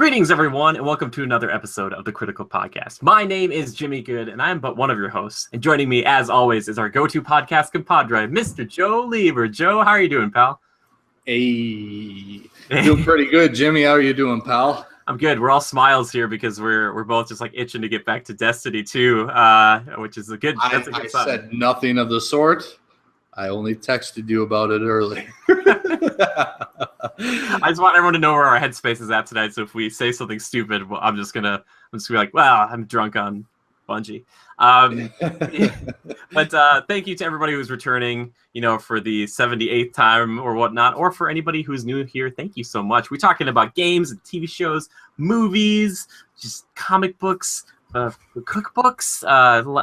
Greetings, everyone, and welcome to another episode of the Critical Podcast. My name is Jimmy Good, and I am but one of your hosts. And joining me, as always, is our go-to podcast compadre, Mr. Joe Lieber. Joe, how are you doing, pal? Hey, doing pretty good, Jimmy. How are you doing, pal? I'm good. We're all smiles here because we're both just like itching to get back to Destiny 2, which is a good. That's a good sign. I said nothing of the sort. I only texted you about it earlier. I just want everyone to know where our headspace is at tonight. So if we say something stupid, well, I'm just gonna be like, "Well, I'm drunk on Bungie." But thank you to everybody who's returning, for the 78th time or whatnot, or for anybody who's new here. Thank you so much. We're talking about games and TV shows, movies, just comic books, cookbooks,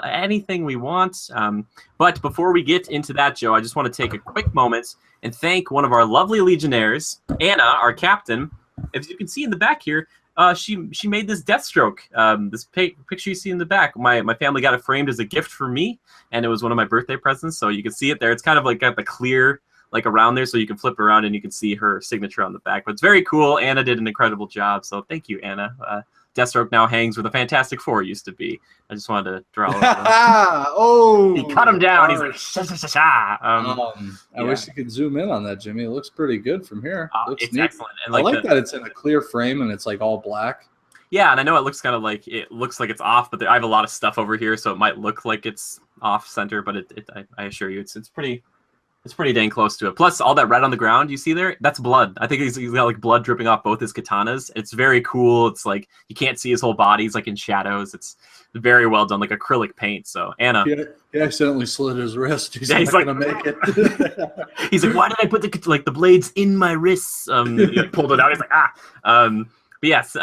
anything we want. But before we get into that, Joe, I just want to take a quick moment and thank one of our lovely Legionnaires, Anna, our captain. As you can see in the back here, she made this Deathstroke. This picture you see in the back. My family got it framed as a gift for me, and it was one of my birthday presents. So you can see it there. It's kind of like got the clear like around there, so you can flip around and you can see her signature on the back. But it's very cool. Anna did an incredible job. So thank you, Anna. Deathstroke now hangs where the Fantastic Four used to be. I just wanted to draw. Oh, he cut him down. He's like, I wish you could zoom in on that, Jimmy. It looks pretty good from here. It's neat. Excellent. And I like that it's in a clear frame and it's like all black. Yeah, and I know it looks kind of like it's off, but I have a lot of stuff over here, so it might look like it's off center, but I assure you, it's pretty dang close to it. Plus, all that red on the ground you see there, that's blood. I think he's got like blood dripping off both his katanas. It's very cool. It's like you can't see his whole body. He's like in shadows. It's very well done, like acrylic paint. So Anna, he accidentally slit his wrist. He's not gonna make it. He's like, why did I put the blades in my wrists? He pulled it out. He's like, But yes.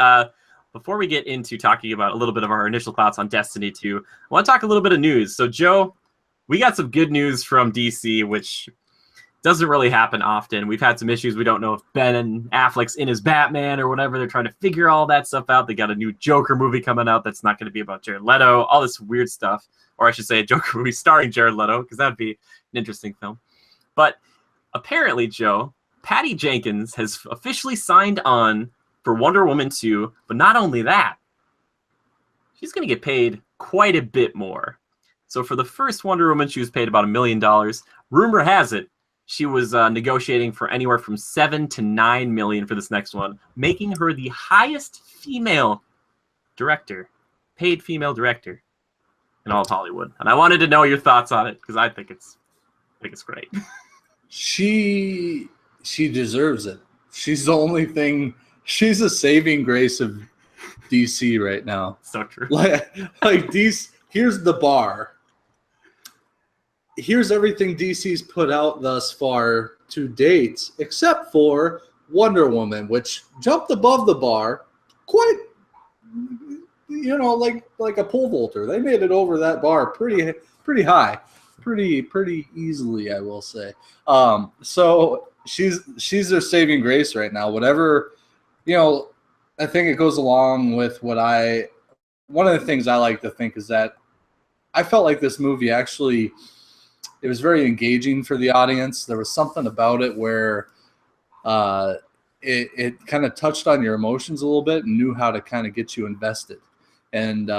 Before we get into talking about a little bit of our initial thoughts on Destiny 2, I want to talk a little bit of news. So Joe, we got some good news from DC, which doesn't really happen often. We've had some issues. We don't know if Ben Affleck's in his Batman or whatever. They're trying to figure all that stuff out. They got a new Joker movie coming out that's not going to be about Jared Leto, all this weird stuff. Or I should say a Joker movie starring Jared Leto, because that would be an interesting film. But apparently, Joe, Patty Jenkins has officially signed on for Wonder Woman 2. But not only that, she's going to get paid quite a bit more. So for the first Wonder Woman, she was paid about $1 million. Rumor has it she was negotiating for anywhere from $7 to $9 million for this next one, making her the highest female director, paid female director in all of Hollywood. And I wanted to know your thoughts on it because I think it's great. She deserves it. She's the only thing. She's a saving grace of DC right now. So true. Like DC. Here's the bar. Here's everything DC's put out thus far to date, except for Wonder Woman, which jumped above the bar quite, like a pole vaulter. They made it over that bar pretty high, pretty easily, I will say. So she's their saving grace right now. Whatever, I think it goes along with one of the things I like to think is that I felt like this movie actually, it was very engaging for the audience. There was something about it where it kind of touched on your emotions a little bit and knew how to kind of get you invested. And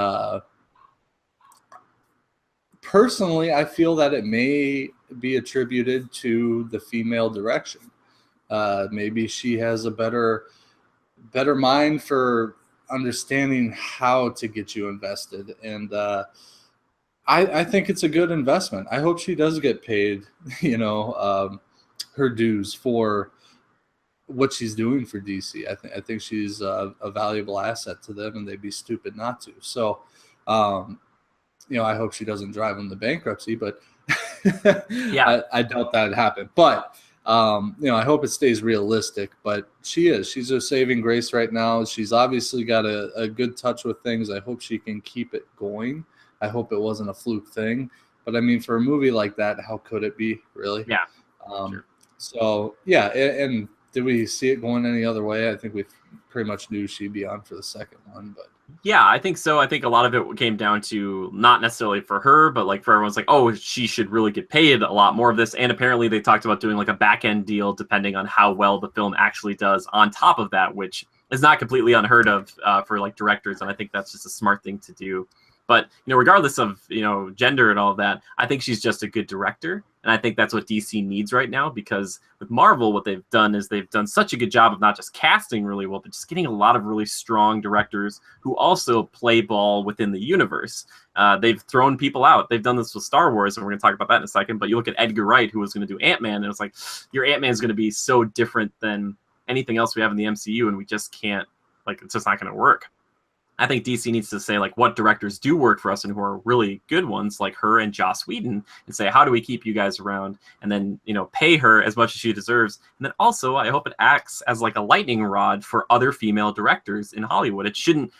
personally, I feel that it may be attributed to the female direction. Maybe she has a better mind for understanding how to get you invested. And I think it's a good investment. I hope she does get paid, her dues for what she's doing for DC. I think she's a valuable asset to them, and they'd be stupid not to. So, I hope she doesn't drive them to bankruptcy, but yeah, I doubt that'd happen. But I hope it stays realistic. But she's a saving grace right now. She's obviously got a good touch with things. I hope she can keep it going. I hope it wasn't a fluke thing. But, I mean, for a movie like that, how could it be, really? Yeah. Sure. So, yeah, and did we see it going any other way? I think we pretty much knew she'd be on for the second one. But yeah, I think so. I think a lot of it came down to not necessarily for her, but like for everyone's like, oh, she should really get paid a lot more of this. And apparently they talked about doing like a back-end deal depending on how well the film actually does on top of that, which is not completely unheard of for like directors, and I think that's just a smart thing to do. But regardless of gender and all of that, I think she's just a good director, and I think that's what DC needs right now. Because with Marvel, what they've done is they've done such a good job of not just casting really well, but just getting a lot of really strong directors who also play ball within the universe. They've thrown people out. They've done this with Star Wars, and we're going to talk about that in a second. But you look at Edgar Wright, who was going to do Ant-Man, and it was like, your Ant-Man is going to be so different than anything else we have in the MCU, and we just can't, like, it's just not going to work. I think DC needs to say, like, what directors do work for us and who are really good ones, like her and Joss Whedon, and say, how do we keep you guys around? And then, pay her as much as she deserves. And then also, I hope it acts as like a lightning rod for other female directors in Hollywood.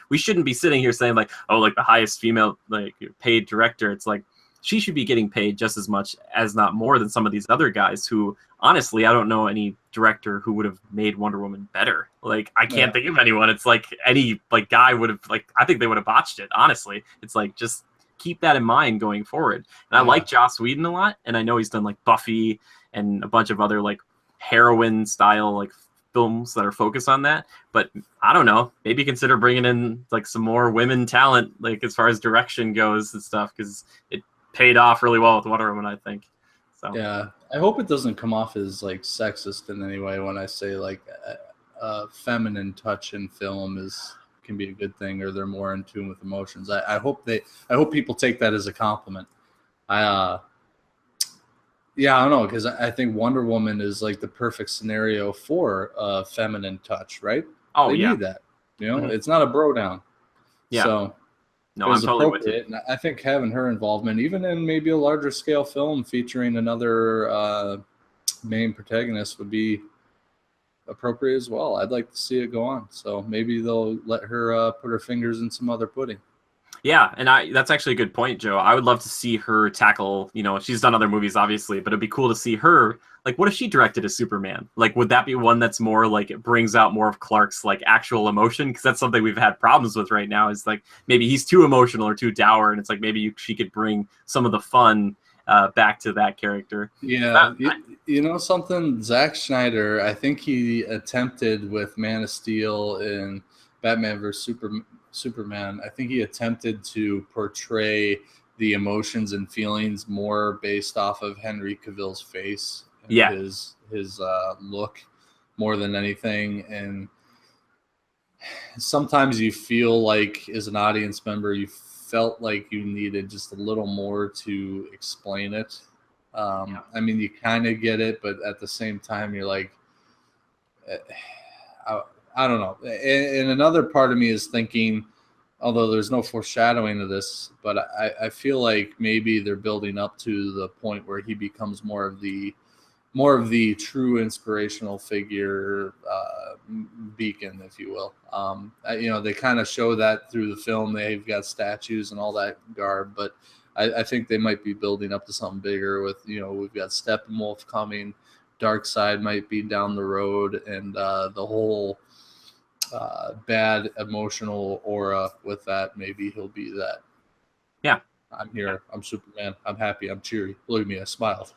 We shouldn't be sitting here saying like, oh, like the highest female like paid director. It's like, she should be getting paid just as much, as not more, than some of these other guys who, honestly, I don't know any director who would have made Wonder Woman better. Like, I can't think of anyone. It's like any like guy would have, like, I think they would have botched it, honestly. It's like, just keep that in mind going forward. And I like Joss Whedon a lot, and I know he's done like Buffy and a bunch of other like heroine style like films that are focused on that. But I don't know, maybe consider bringing in like some more women talent, like as far as direction goes and stuff, because it paid off really well with Wonder Woman, I think. So yeah, I hope it doesn't come off as like sexist in any way when I say like a feminine touch in film can be a good thing, or they're more in tune with emotions. I hope people take that as a compliment. I don't know, because I think Wonder Woman is like the perfect scenario for a feminine touch, right? Oh, they yeah. need that. It's not a bro down. Yeah. So no, I'm totally with you. And I think having her involvement, even in maybe a larger scale film featuring another main protagonist, would be appropriate as well. I'd like to see it go on. So maybe they'll let her put her fingers in some other pudding. Yeah, and that's actually a good point, Joe. I would love to see her tackle, she's done other movies, obviously, but it'd be cool to see her, like, what if she directed a Superman? Like, would that be one that's more, like, it brings out more of Clark's, like, actual emotion? Because that's something we've had problems with right now, is, like, maybe he's too emotional or too dour, and it's like maybe she could bring some of the fun back to that character. Yeah, something, Zack Snyder, I think he attempted with Man of Steel and Batman vs. Superman, I think he attempted to portray the emotions and feelings more based off of Henry Cavill's face and his look more than anything. And sometimes you feel like, as an audience member, you felt like you needed just a little more to explain it. I mean, you kind of get it, but at the same time, you're like, I don't know. And another part of me is thinking, although there's no foreshadowing of this, but I feel like maybe they're building up to the point where he becomes more of the true inspirational figure, beacon, if you will. They kind of show that through the film. They've got statues and all that garb, but I think they might be building up to something bigger with, we've got Steppenwolf coming, Darkseid might be down the road, and the whole bad emotional aura with that. Maybe he'll be that. Yeah. I'm here. I'm Superman. I'm happy. I'm cheery. Look at me. I smiled.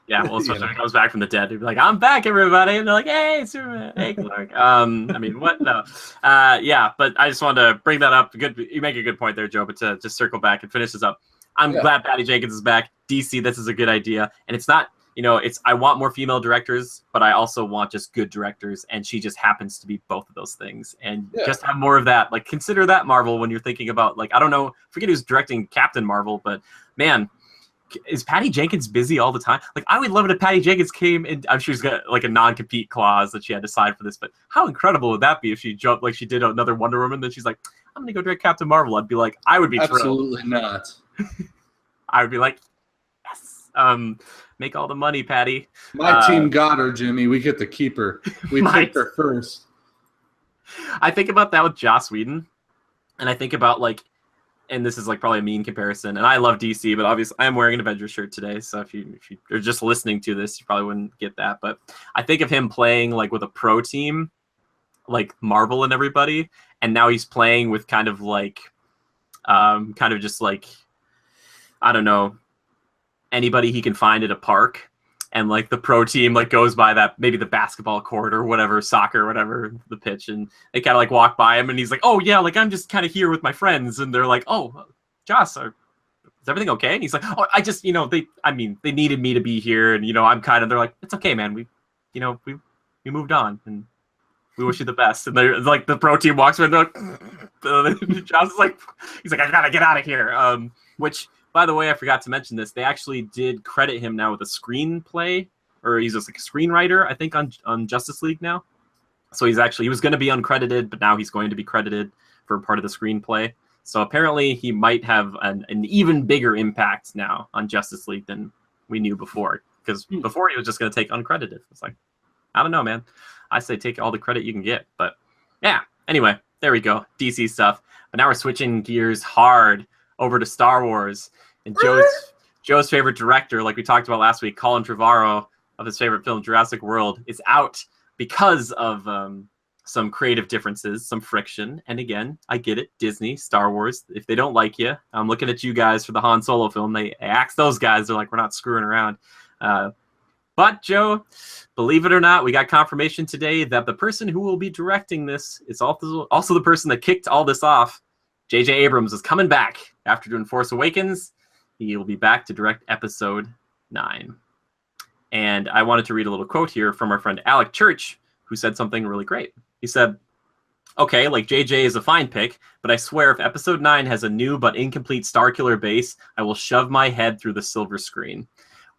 Yeah, well, especially when he comes back from the dead, he'd be like, "I'm back, everybody," and they're like, "Hey, Superman, hey, Clark." I mean, what? No, yeah, but I just wanted to bring that up. Good, you make a good point there, Joe. But to just circle back and finish this up, I'm glad Patty Jenkins is back. DC, this is a good idea, and it's not. I want more female directors, but I also want just good directors, and she just happens to be both of those things. And just have more of that. Like, consider that, Marvel, when you're thinking about, like, I don't know, forget who's directing Captain Marvel, but man, is Patty Jenkins busy all the time? Like, I would love it if Patty Jenkins came, and I'm sure she's got like a non-compete clause that she had to sign for this, but how incredible would that be if she jumped, like she did another Wonder Woman, then she's like, I'm going to go direct Captain Marvel. I'd be like, I would be absolutely thrilled. Not. I would be like, yes. Make all the money, Patty. My team got her, Jimmy. We get to keep her. We picked her first. I think about that with Joss Whedon, and I think about, like, and this is like probably a mean comparison, and I love DC, but obviously I'm wearing an Avengers shirt today, so if you are just listening to this, you probably wouldn't get that. But I think of him playing like with a pro team, like Marvel and everybody, and now he's playing with kind of just like, I don't know, anybody he can find at a park. and like the pro team like goes by that maybe the basketball court or whatever, soccer, whatever, the pitch, and they kind of like walk by him, and he's like, oh yeah, like I'm just kind of here with my friends, and they're like, oh, Joss, is everything okay? And he's like, oh, I just, they needed me to be here, and they're like, it's okay, man, we moved on, and we wish you the best. And they're like, the pro team walks around, Joss is like, he's like, I gotta get out of here. Which, by the way, I forgot to mention this. They actually did credit him now with a screenplay, or he's just like a screenwriter, I think, on Justice League now. So he was going to be uncredited, but now he's going to be credited for part of the screenplay. So apparently he might have an even bigger impact now on Justice League than we knew before. Because before he was just going to take uncredited. It's like, I don't know, man. I say take all the credit you can get. But yeah, anyway, there we go. DC stuff. But now we're switching gears hard over to Star Wars. And Joe's favorite director, like we talked about last week, Colin Trevorrow, of his favorite film, Jurassic World, is out because of some creative differences, some friction. And again, I get it. Disney, Star Wars, if they don't like you, I'm looking at you guys for the Han Solo film. They asked those guys. They're like, we're not screwing around. But Joe, believe it or not, we got confirmation today that the person who will be directing this is also the person that kicked all this off. J.J. Abrams is coming back after doing Force Awakens. He will be back to direct Episode 9. And I wanted to read a little quote here from our friend Alec Church, who said something really great. He said, okay, like JJ is a fine pick, but I swear if Episode 9 has a new but incomplete Starkiller base, I will shove my head through the silver screen.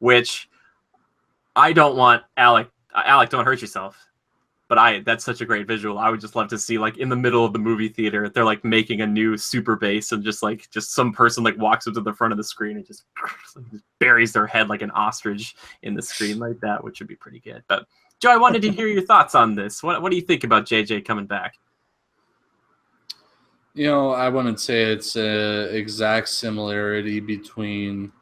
Which I don't want, Alec, don't hurt yourself. But that's such a great visual. I would just love to see, like, in the middle of the movie theater, they're like making a new super base, and just some person like walks up to the front of the screen and just buries their head like an ostrich in the screen like that, which would be pretty good. But Joe, I wanted to hear your thoughts on this. What do you think about JJ coming back? I wouldn't say it's an exact similarity between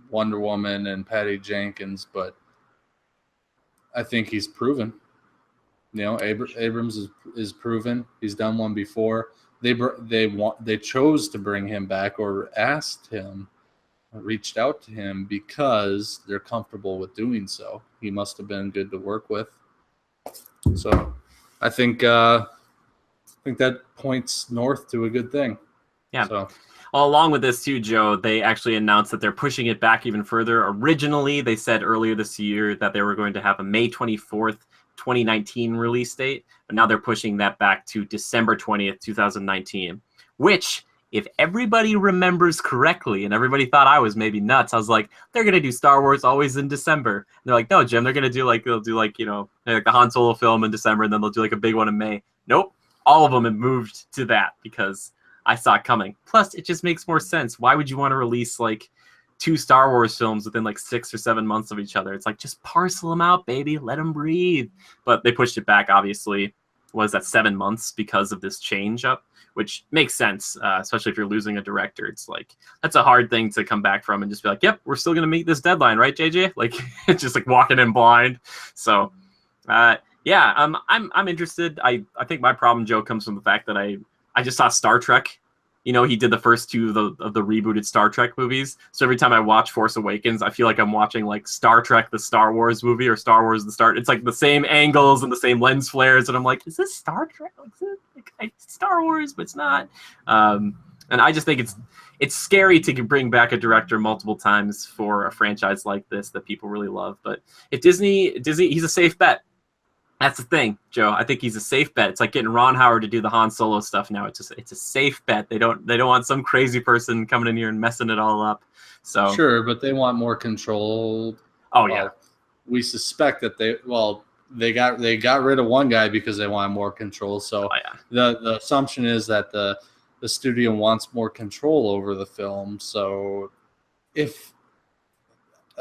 Wonder Woman and Patty Jenkins, but I think he's proven. Abrams is proven. He's done one before. They chose to bring him back, or asked him, reached out to him, because they're comfortable with doing so. He must have been good to work with. So I think that points north to a good thing. Yeah. So. Well, along with this too, Joe, they actually announced that they're pushing it back even further. Originally, they said earlier this year that they were going to have a May 24th, 2019 release date, but now they're pushing that back to December 20th, 2019, which, if everybody remembers correctly, and everybody thought I was maybe nuts, I was like, they're going to do Star Wars always in December. And they're like, no, Jim, they're going to do like the Han Solo film in December, and then they'll do like a big one in May. Nope. All of them have moved to that because I saw it coming. Plus, it just makes more sense. Why would you want to release like 2 Star Wars films within like 6 or 7 months of each other? It's like, just parcel them out, baby. Let them breathe. But they pushed it back, obviously. Was that 7 months because of this change up, which makes sense, especially if you're losing a director. It's like, that's a hard thing to come back from and just be like, yep, we're still going to meet this deadline, right, JJ? Like, it's just like walking in blind. So, yeah, I'm interested. I think my problem, Joe, comes from the fact that I just saw Star Trek. He did the first 2 of the rebooted Star Trek movies. So every time I watch Force Awakens, I feel like I'm watching like Star Trek, the Star Wars movie, or Star Wars, the Star. It's like the same angles and the same lens flares, and I'm like, is this Star Trek? Is it like Star Wars, but it's not. And I just think it's scary to bring back a director multiple times for a franchise like this that people really love. But if Disney, he's a safe bet. That's the thing, Joe. I think he's a safe bet. It's like getting Ron Howard to do the Han Solo stuff now. It's a safe bet. They don't want some crazy person coming in here and messing it all up. So sure, but they want more control. Oh yeah. We suspect that they got rid of one guy because they want more control. So the assumption is that the studio wants more control over the film. So if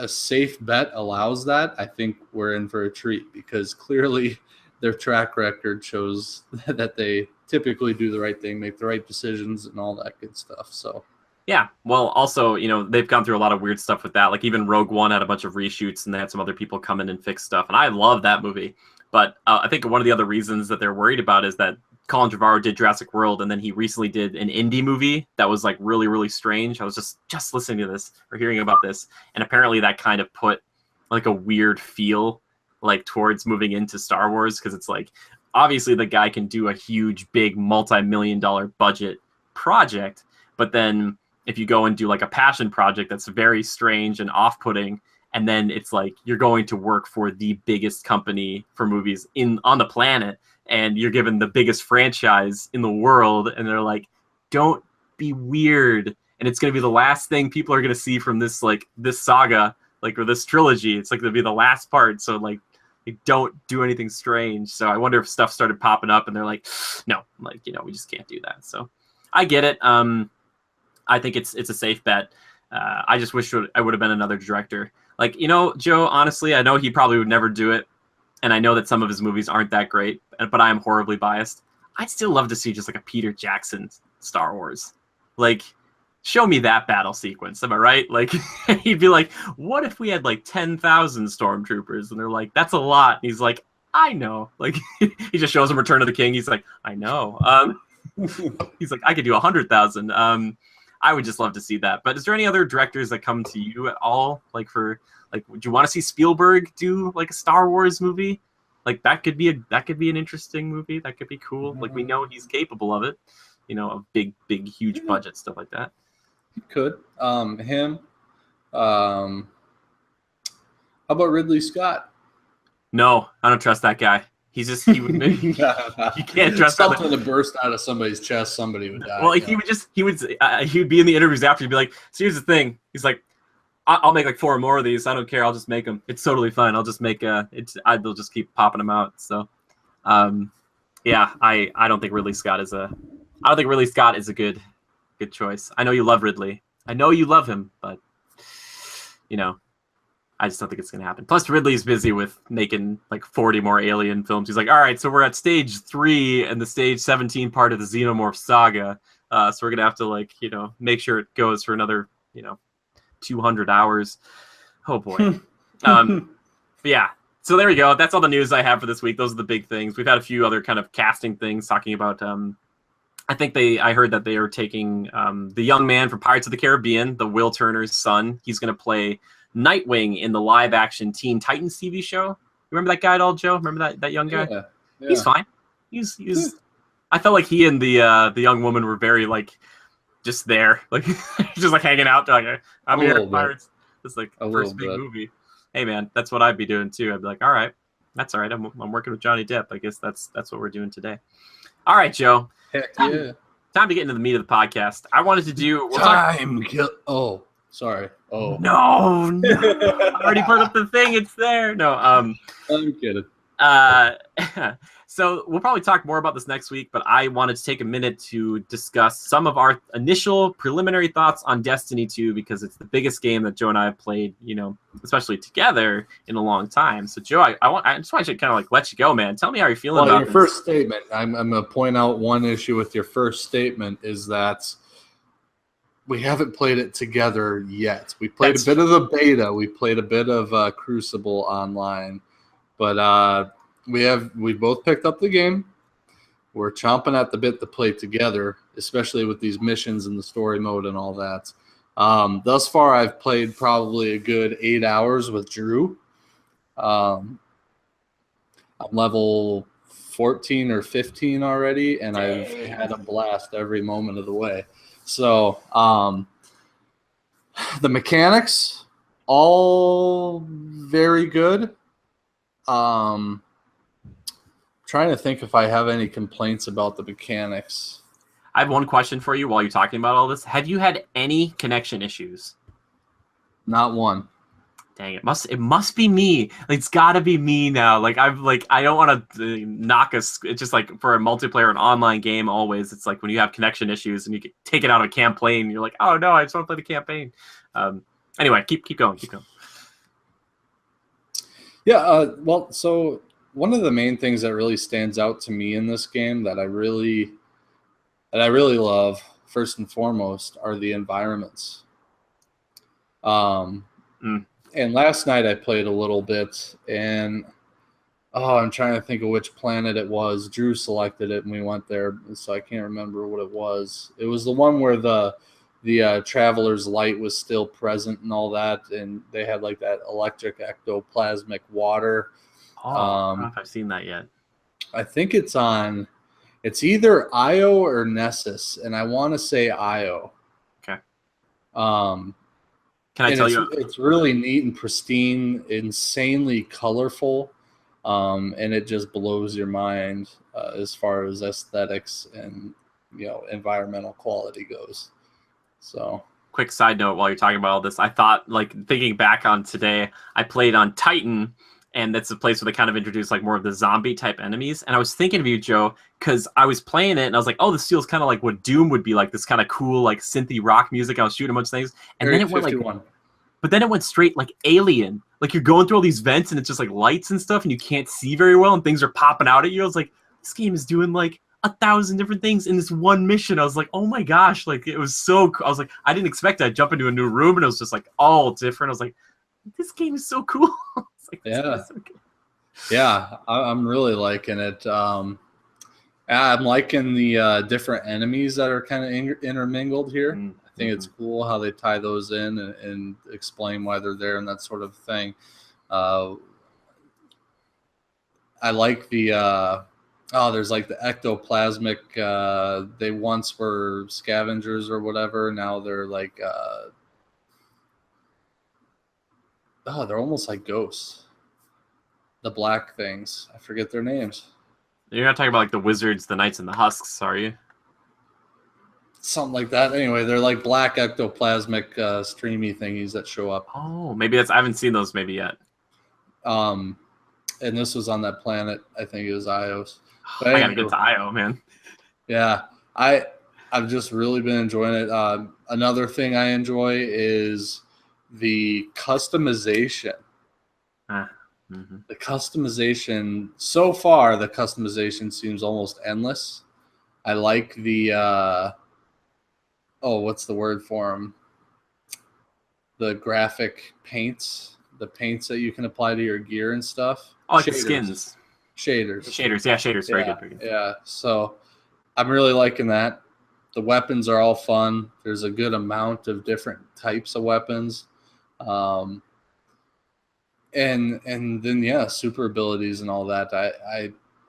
a safe bet allows that, I think we're in for a treat, because clearly their track record shows that they typically do the right thing, make the right decisions, and all that good stuff. So yeah, well, also, they've gone through a lot of weird stuff with that. Like even Rogue One had a bunch of reshoots, and they had some other people come in and fix stuff, and I love that movie. But I think one of the other reasons that they're worried about is that Colin Trevorrow did Jurassic World, and then he recently did an indie movie that was like really, really strange. I was just listening to this or hearing about this, and apparently that kind of put like a weird feel like towards moving into Star Wars, because it's like obviously the guy can do a huge, big, multi-million-dollar budget project, but then if you go and do like a passion project that's very strange and off-putting, and then it's like you're going to work for the biggest company for movies on the planet, and you're given the biggest franchise in the world, and they're like, don't be weird, and it's going to be the last thing people are going to see from this saga, or this trilogy. It's like it'll be the last part, so like they don't do anything strange. So I wonder if stuff started popping up and they're like, no, like, we just can't do that. So I get it. I think it's a safe bet. I just wish I would have been another director. Like, Joe, honestly, I know he probably would never do it, and I know that some of his movies aren't that great, but I am horribly biased. I'd still love to see just like a Peter Jackson Star Wars. Like, show me that battle sequence. Am I right? Like, he'd be like, what if we had like 10,000 stormtroopers? And they're like, that's a lot. And he's like, I know. Like, he just shows them Return of the King. He's like, I know. He's like, I could do 100,000. I would just love to see that. But is there any other directors that come to you at all? Like, would you want to see Spielberg do like a Star Wars movie? Like, that could be an interesting movie. That could be cool. Like, we know he's capable of it. A big, huge budget, stuff like that. He could. Him. How about Ridley Scott? No, I don't trust that guy. He would you can't trust something to burst out of somebody's chest. Somebody would die. Well, he would be in the interviews after. He'd be like, so here's the thing. He's like, I'll make like 4 more of these. I don't care. I'll just make them. It's totally fine. I'll just make they'll just keep popping them out. So, yeah, I don't think Ridley Scott is a good choice. I know you love Ridley. I know you love him, but I just don't think it's going to happen. Plus, Ridley's busy with making like 40 more Alien films. He's like, all right, so we're at stage 3 and the stage 17 part of the Xenomorph saga. So we're going to have to make sure it goes for another, 200 hours. Oh boy. But yeah. So there we go. That's all the news I have for this week. Those are the big things. We've had a few other kind of casting things talking about, I heard that they are taking the young man from Pirates of the Caribbean, the Will Turner's son. He's going to play Nightwing in the live-action Teen Titans TV show. You remember that guy at all, Joe? Remember that young guy? Yeah. He's fine. He's. I felt like he and the young woman were very just there, just hanging out. I'm here, Pirates. It's like first big movie. Hey man, that's what I'd be doing too. I'd be like, all right, that's all right. I'm working with Johnny Depp. I guess that's what we're doing today. All right, Joe. Heck yeah. Time to get into the meat of the podcast. I wanted to do Sorry. Oh. No. I already put up the thing. It's there. No. I'm kidding. So we'll probably talk more about this next week, but I wanted to take a minute to discuss some of our initial preliminary thoughts on Destiny 2, because it's the biggest game that Joe and I have played, especially together, in a long time. So Joe, I just want to kind of let you go, man. Tell me how you're feeling about your this. First statement. I'm going to point out one issue with your first statement is that we haven't played it together yet. We played a bit of the beta. We played a bit of Crucible online, but we both picked up the game. We're chomping at the bit to play together, especially with these missions and the story mode and all that. Thus far, I've played probably a good 8 hours with Drew. I'm level 14 or 15 already, and I've had a blast every moment of the way. So the mechanics, all very good. Trying to think if I have any complaints about the mechanics. I have one question for you while you're talking about all this. Have you had any connection issues? Not one. Dang, it must be me. It's gotta be me now. I don't want to knock us. It's just for a multiplayer and online game. Always, it's when you have connection issues and you get taken out of a campaign. You're like, oh no, I just want to play the campaign. Anyway, keep going. Yeah. Well, so one of the main things that really stands out to me in this game that I really love, first and foremost, are the environments. And last night I played a little bit, and I'm trying to think of which planet it was. Drew selected it, and we went there, so I can't remember what it was. It was the one where the the Traveler's Light was still present and all that, and they had like that electric ectoplasmic water. Oh, I don't know if I've seen that yet. I think it's either IO or Nessus, and I want to say IO. Okay. Can I tell you? It's really neat and pristine, insanely colorful, and it just blows your mind as far as aesthetics and environmental quality goes. So, quick side note while you're talking about all this, I thought, like, thinking back on today, I played on Titan, and that's the place where they kind of introduced like more of the zombie type enemies. And I was thinking of you, Joe, because I was playing it and I was like, oh, this feels kind of like what Doom would be like, this kind of cool like synthy rock music. I was shooting a bunch of things, and then it went 51. Like, but then it went straight like Alien. Like you're going through all these vents and it's just like lights and stuff, and you can't see very well, and things are popping out at you. I was like, this game is doing like 1,000 different things in this one mission. I was like, oh my gosh, like it was so cool. I was like, I didn't expect that. Jump into a new room and it was just like all different. I was like, this game is so cool. Like, yeah. So cool. Yeah, I'm really liking it. I'm liking the different enemies that are kind of intermingled here. I think it's cool how they tie those in and explain why they're there and that sort of thing. I like the there's like the ectoplasmic. They once were scavengers or whatever. Now they're like they're almost like ghosts. The black things. I forget their names. You're not talking about like the wizards, the knights, and the husks, are you? Something like that. Anyway, they're like black ectoplasmic streamy thingies that show up. Oh, maybe that's, I haven't seen those maybe yet. And this was on that planet. I think it was Ios. But I gotta get to Io, man. Yeah, I've just really been enjoying it. Another thing I enjoy is the customization. The customization, so far, the customization seems almost endless. I like the, what's the word for them? The graphic paints, the paints that you can apply to your gear and stuff. Oh, like the skins. Shaders. Yeah, shaders. Very good. Yeah, so I'm really liking that. The weapons are all fun. There's a good amount of different types of weapons. And then super abilities and all that.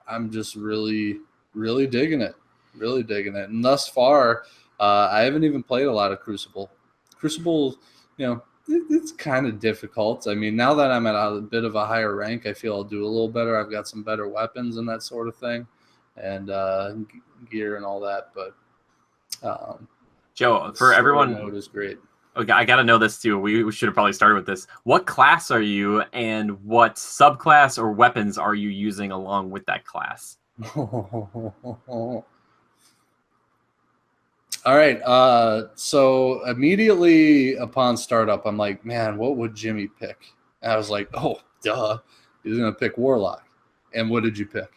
I'm just really digging it. Really digging it. And thus far, I haven't even played a lot of Crucible. Crucible, it's kind of difficult. I mean, now that I'm at a bit of a higher rank, I feel I'll do a little better. I've got some better weapons and that sort of thing, and gear and all that. But Joe, for everyone, mode is great. Okay, I gotta know this too. We should have probably started with this. What class are you, and what subclass or weapons are you using along with that class? All right. So immediately upon startup, I'm like, man, what would Jimmy pick? And I was like, oh, duh, he's gonna pick Warlock. And what did you pick?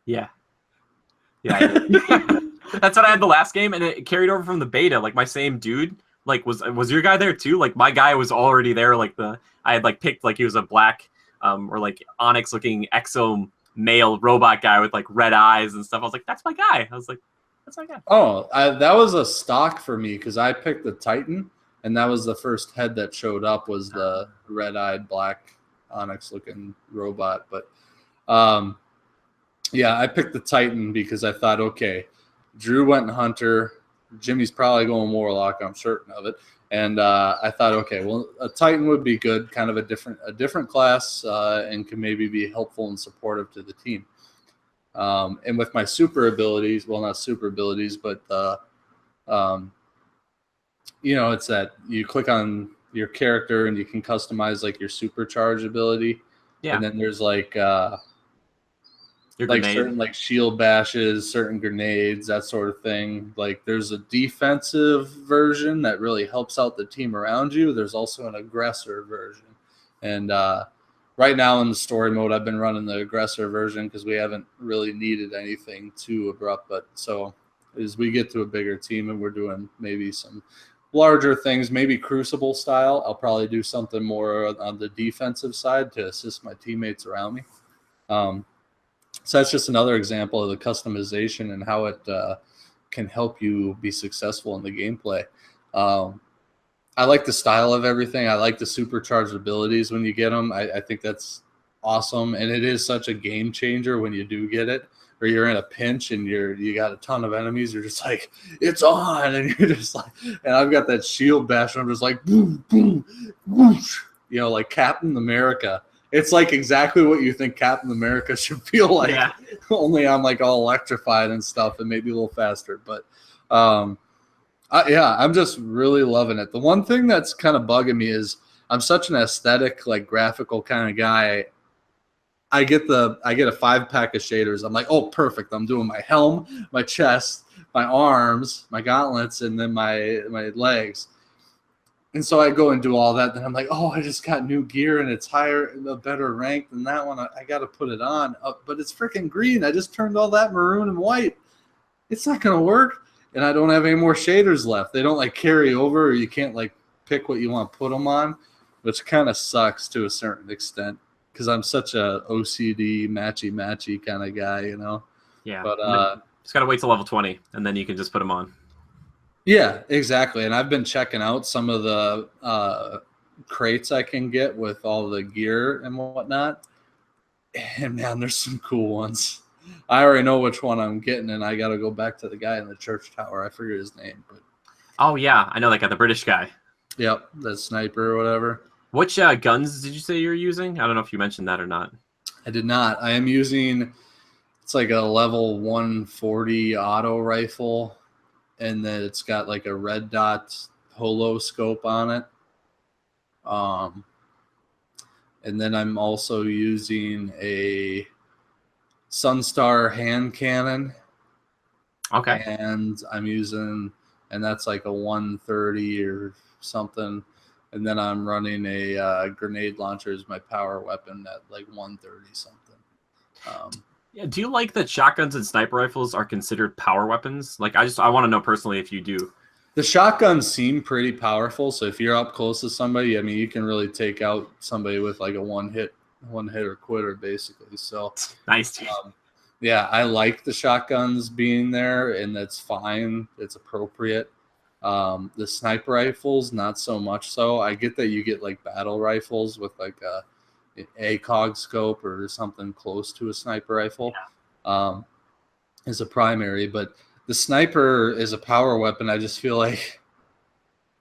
Yeah. That's what I had the last game, and it carried over from the beta. Like my same dude, like was your guy there too? Like my guy was already there. Like I had like picked like he was a black or like onyx looking exo male robot guy with like red eyes and stuff. I was like, that's my guy. I was like, that's my guy. Oh, that was a stock for me because I picked the Titan, and that was the first head that showed up was the red-eyed black onyx looking robot. But yeah, I picked the Titan because I thought, okay, Drew went Hunter. Jimmy's probably going Warlock. I'm certain of it. And I thought, okay, well, a Titan would be good, kind of a different class, and can maybe be helpful and supportive to the team. And with my super abilities, well, not super abilities, but it's that you click on your character and you can customize like your supercharge ability. Yeah. And then there's like certain like shield bashes, certain grenades, that sort of thing. Like there's a defensive version that really helps out the team around you. There's also an aggressor version. And right now in the story mode, I've been running the aggressor version because we haven't really needed anything too abrupt. But so as we get to a bigger team and we're doing maybe some larger things, maybe Crucible style, I'll probably do something more on the defensive side to assist my teammates around me. So that's just another example of the customization and how it can help you be successful in the gameplay. I like the style of everything. I like the supercharged abilities when you get them. I think that's awesome, and it is such a game changer when you do get it, or you're in a pinch and you got a ton of enemies. You're just like, it's on, and you're just like, and I've got that shield bash, and I'm just like, boom, boom, whoosh, like Captain America. It's like exactly what you think Captain America should feel like. Yeah. Only I'm like all electrified and stuff, and maybe a little faster. But I'm just really loving it. The one thing that's kind of bugging me is I'm such an aesthetic, like graphical kind of guy. I get a 5-pack of shaders. I'm like, oh, perfect. I'm doing my helm, my chest, my arms, my gauntlets, and then my legs. And so I go and do all that. Then I'm like, oh, I just got new gear and it's higher, a better rank than that one. I got to put it on. But it's freaking green. I just turned all that maroon and white. It's not going to work. And I don't have any more shaders left. They don't like carry over, or you can't like pick what you want to put them on, which kind of sucks to a certain extent because I'm such a OCD matchy kind of guy, Yeah. But just got to wait till level 20 and then you can just put them on. Yeah, exactly. And I've been checking out some of the crates I can get with all the gear and whatnot. And man, there's some cool ones. I already know which one I'm getting, and I got to go back to the guy in the church tower. I forget his name, but oh yeah, I know that guy, the British guy. Yep, the sniper or whatever. Which guns did you say you were using? I don't know if you mentioned that or not. I did not. I am using, it's like a level 140 auto rifle, and then it's got like a red dot holo scope on it. And then I'm also using a Sunstar hand cannon. Okay. And and that's like a 130 or something. And then I'm running a grenade launcher as my power weapon at like 130 something. Yeah, do you like that shotguns and sniper rifles are considered power weapons? Like, I want to know personally if you do. The shotguns seem pretty powerful, so if you're up close to somebody, I mean, you can really take out somebody with like a one hit or quitter, basically. So nice. Yeah, I like the shotguns being there, and that's fine. It's appropriate. The sniper rifles, not so much so. I get that you get like battle rifles with like an ACOG scope or something close to a sniper rifle as a primary, but the sniper is a power weapon. I just feel like,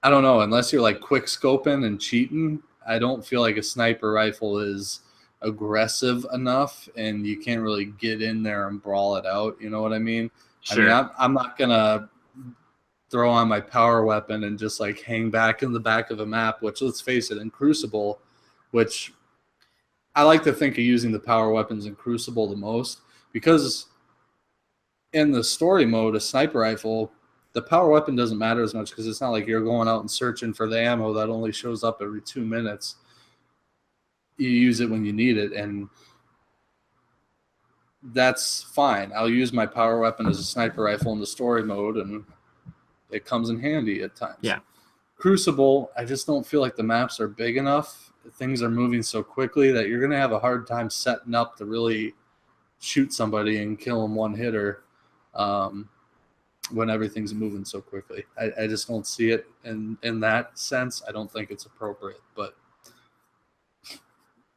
I don't know, unless you're like quick scoping and cheating, I don't feel like a sniper rifle is aggressive enough, and you can't really get in there and brawl it out. You know what I mean? Sure. I mean, I'm not gonna throw on my power weapon and just like hang back in the back of a map, which, let's face it, in Crucible, which I like to think of using the power weapons in Crucible the most, because in the story mode, a sniper rifle, the power weapon doesn't matter as much because it's not like you're going out and searching for the ammo that only shows up every 2 minutes. You use it when you need it, and that's fine. I'll use my power weapon as a sniper rifle in the story mode, and it comes in handy at times. Yeah. Crucible, I just don't feel like the maps are big enough. Things are moving so quickly that you're going to have a hard time setting up to really shoot somebody and kill them one hitter when everything's moving so quickly. I just don't see it in that sense. I don't think it's appropriate, but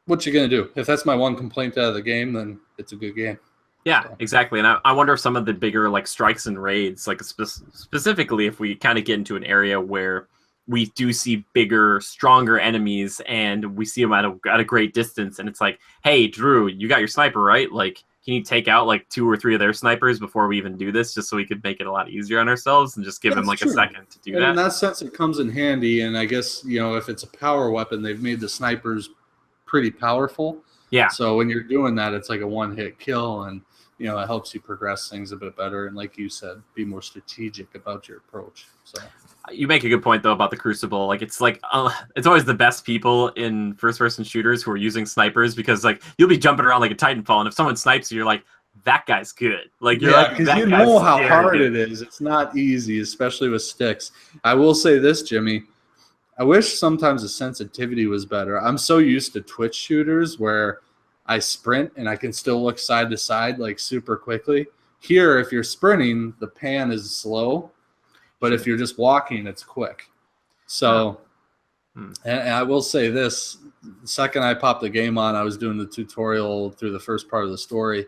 what you going to do? If that's my one complaint out of the game, then it's a good game. Yeah, so. Exactly. And I wonder if some of the bigger like strikes and raids, like specifically if we kind of get into an area where we do see bigger, stronger enemies and we see them at a great distance, and it's like, hey, Drew, you got your sniper, right? Like, can you take out like 2 or 3 of their snipers before we even do this, just so we could make it a lot easier on ourselves and just give them like a second to do that? In that sense, it comes in handy. And I guess, if it's a power weapon, they've made the snipers pretty powerful. Yeah. So when you're doing that, it's like a one-hit kill, and it helps you progress things a bit better. And like you said, be more strategic about your approach. So you make a good point though about the Crucible. Like it's always the best people in first-person shooters who are using snipers, because like you'll be jumping around like a Titanfall, and if someone snipes you, you're like, that guy's good. Like you're like, because you know how hard it is. It's not easy, especially with sticks. I will say this, Jimmy. I wish sometimes the sensitivity was better. I'm so used to Twitch shooters where I sprint and I can still look side to side like super quickly. Here, if you're sprinting, the pan is slow, but if you're just walking, it's quick. So, and I will say this, the second I popped the game on, I was doing the tutorial through the first part of the story,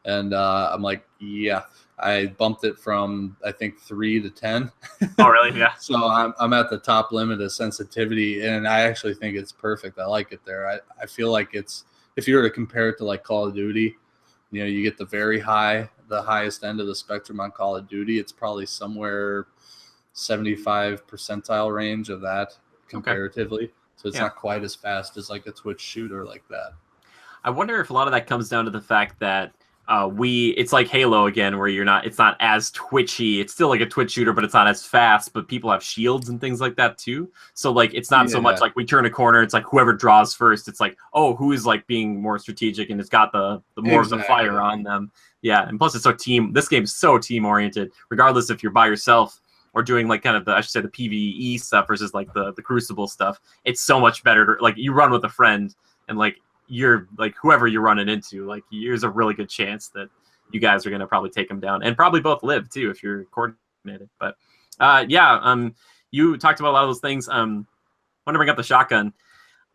and I'm like, yeah, I bumped it from, I think, 3 to 10. Oh, really? Yeah. So I'm at the top limit of sensitivity, and I actually think it's perfect. I like it there. I feel like it's, if you were to compare it to like Call of Duty, you know, you get the highest end of the spectrum on Call of Duty. It's probably somewhere 75 percentile range of that comparatively. Okay. So it's not quite as fast as like a Twitch shooter like that. I wonder if a lot of that comes down to the fact that it's like Halo again, where it's not as twitchy. It's still like a Twitch shooter, but it's not as fast, but people have shields and things like that too. So like, it's not so much like we turn a corner. It's like whoever draws first. It's like, oh, who is like being more strategic and it's got the more of the fire on them. Yeah. And plus it's this game is so team oriented, regardless if you're by yourself or doing like kind of the PvE stuff versus like the Crucible stuff. It's so much better. Like you run with a friend and like, you're like whoever you're running into, like there's a really good chance that you guys are going to probably take them down and probably both live too if you're coordinated. But you talked about a lot of those things. I want to bring up the shotgun.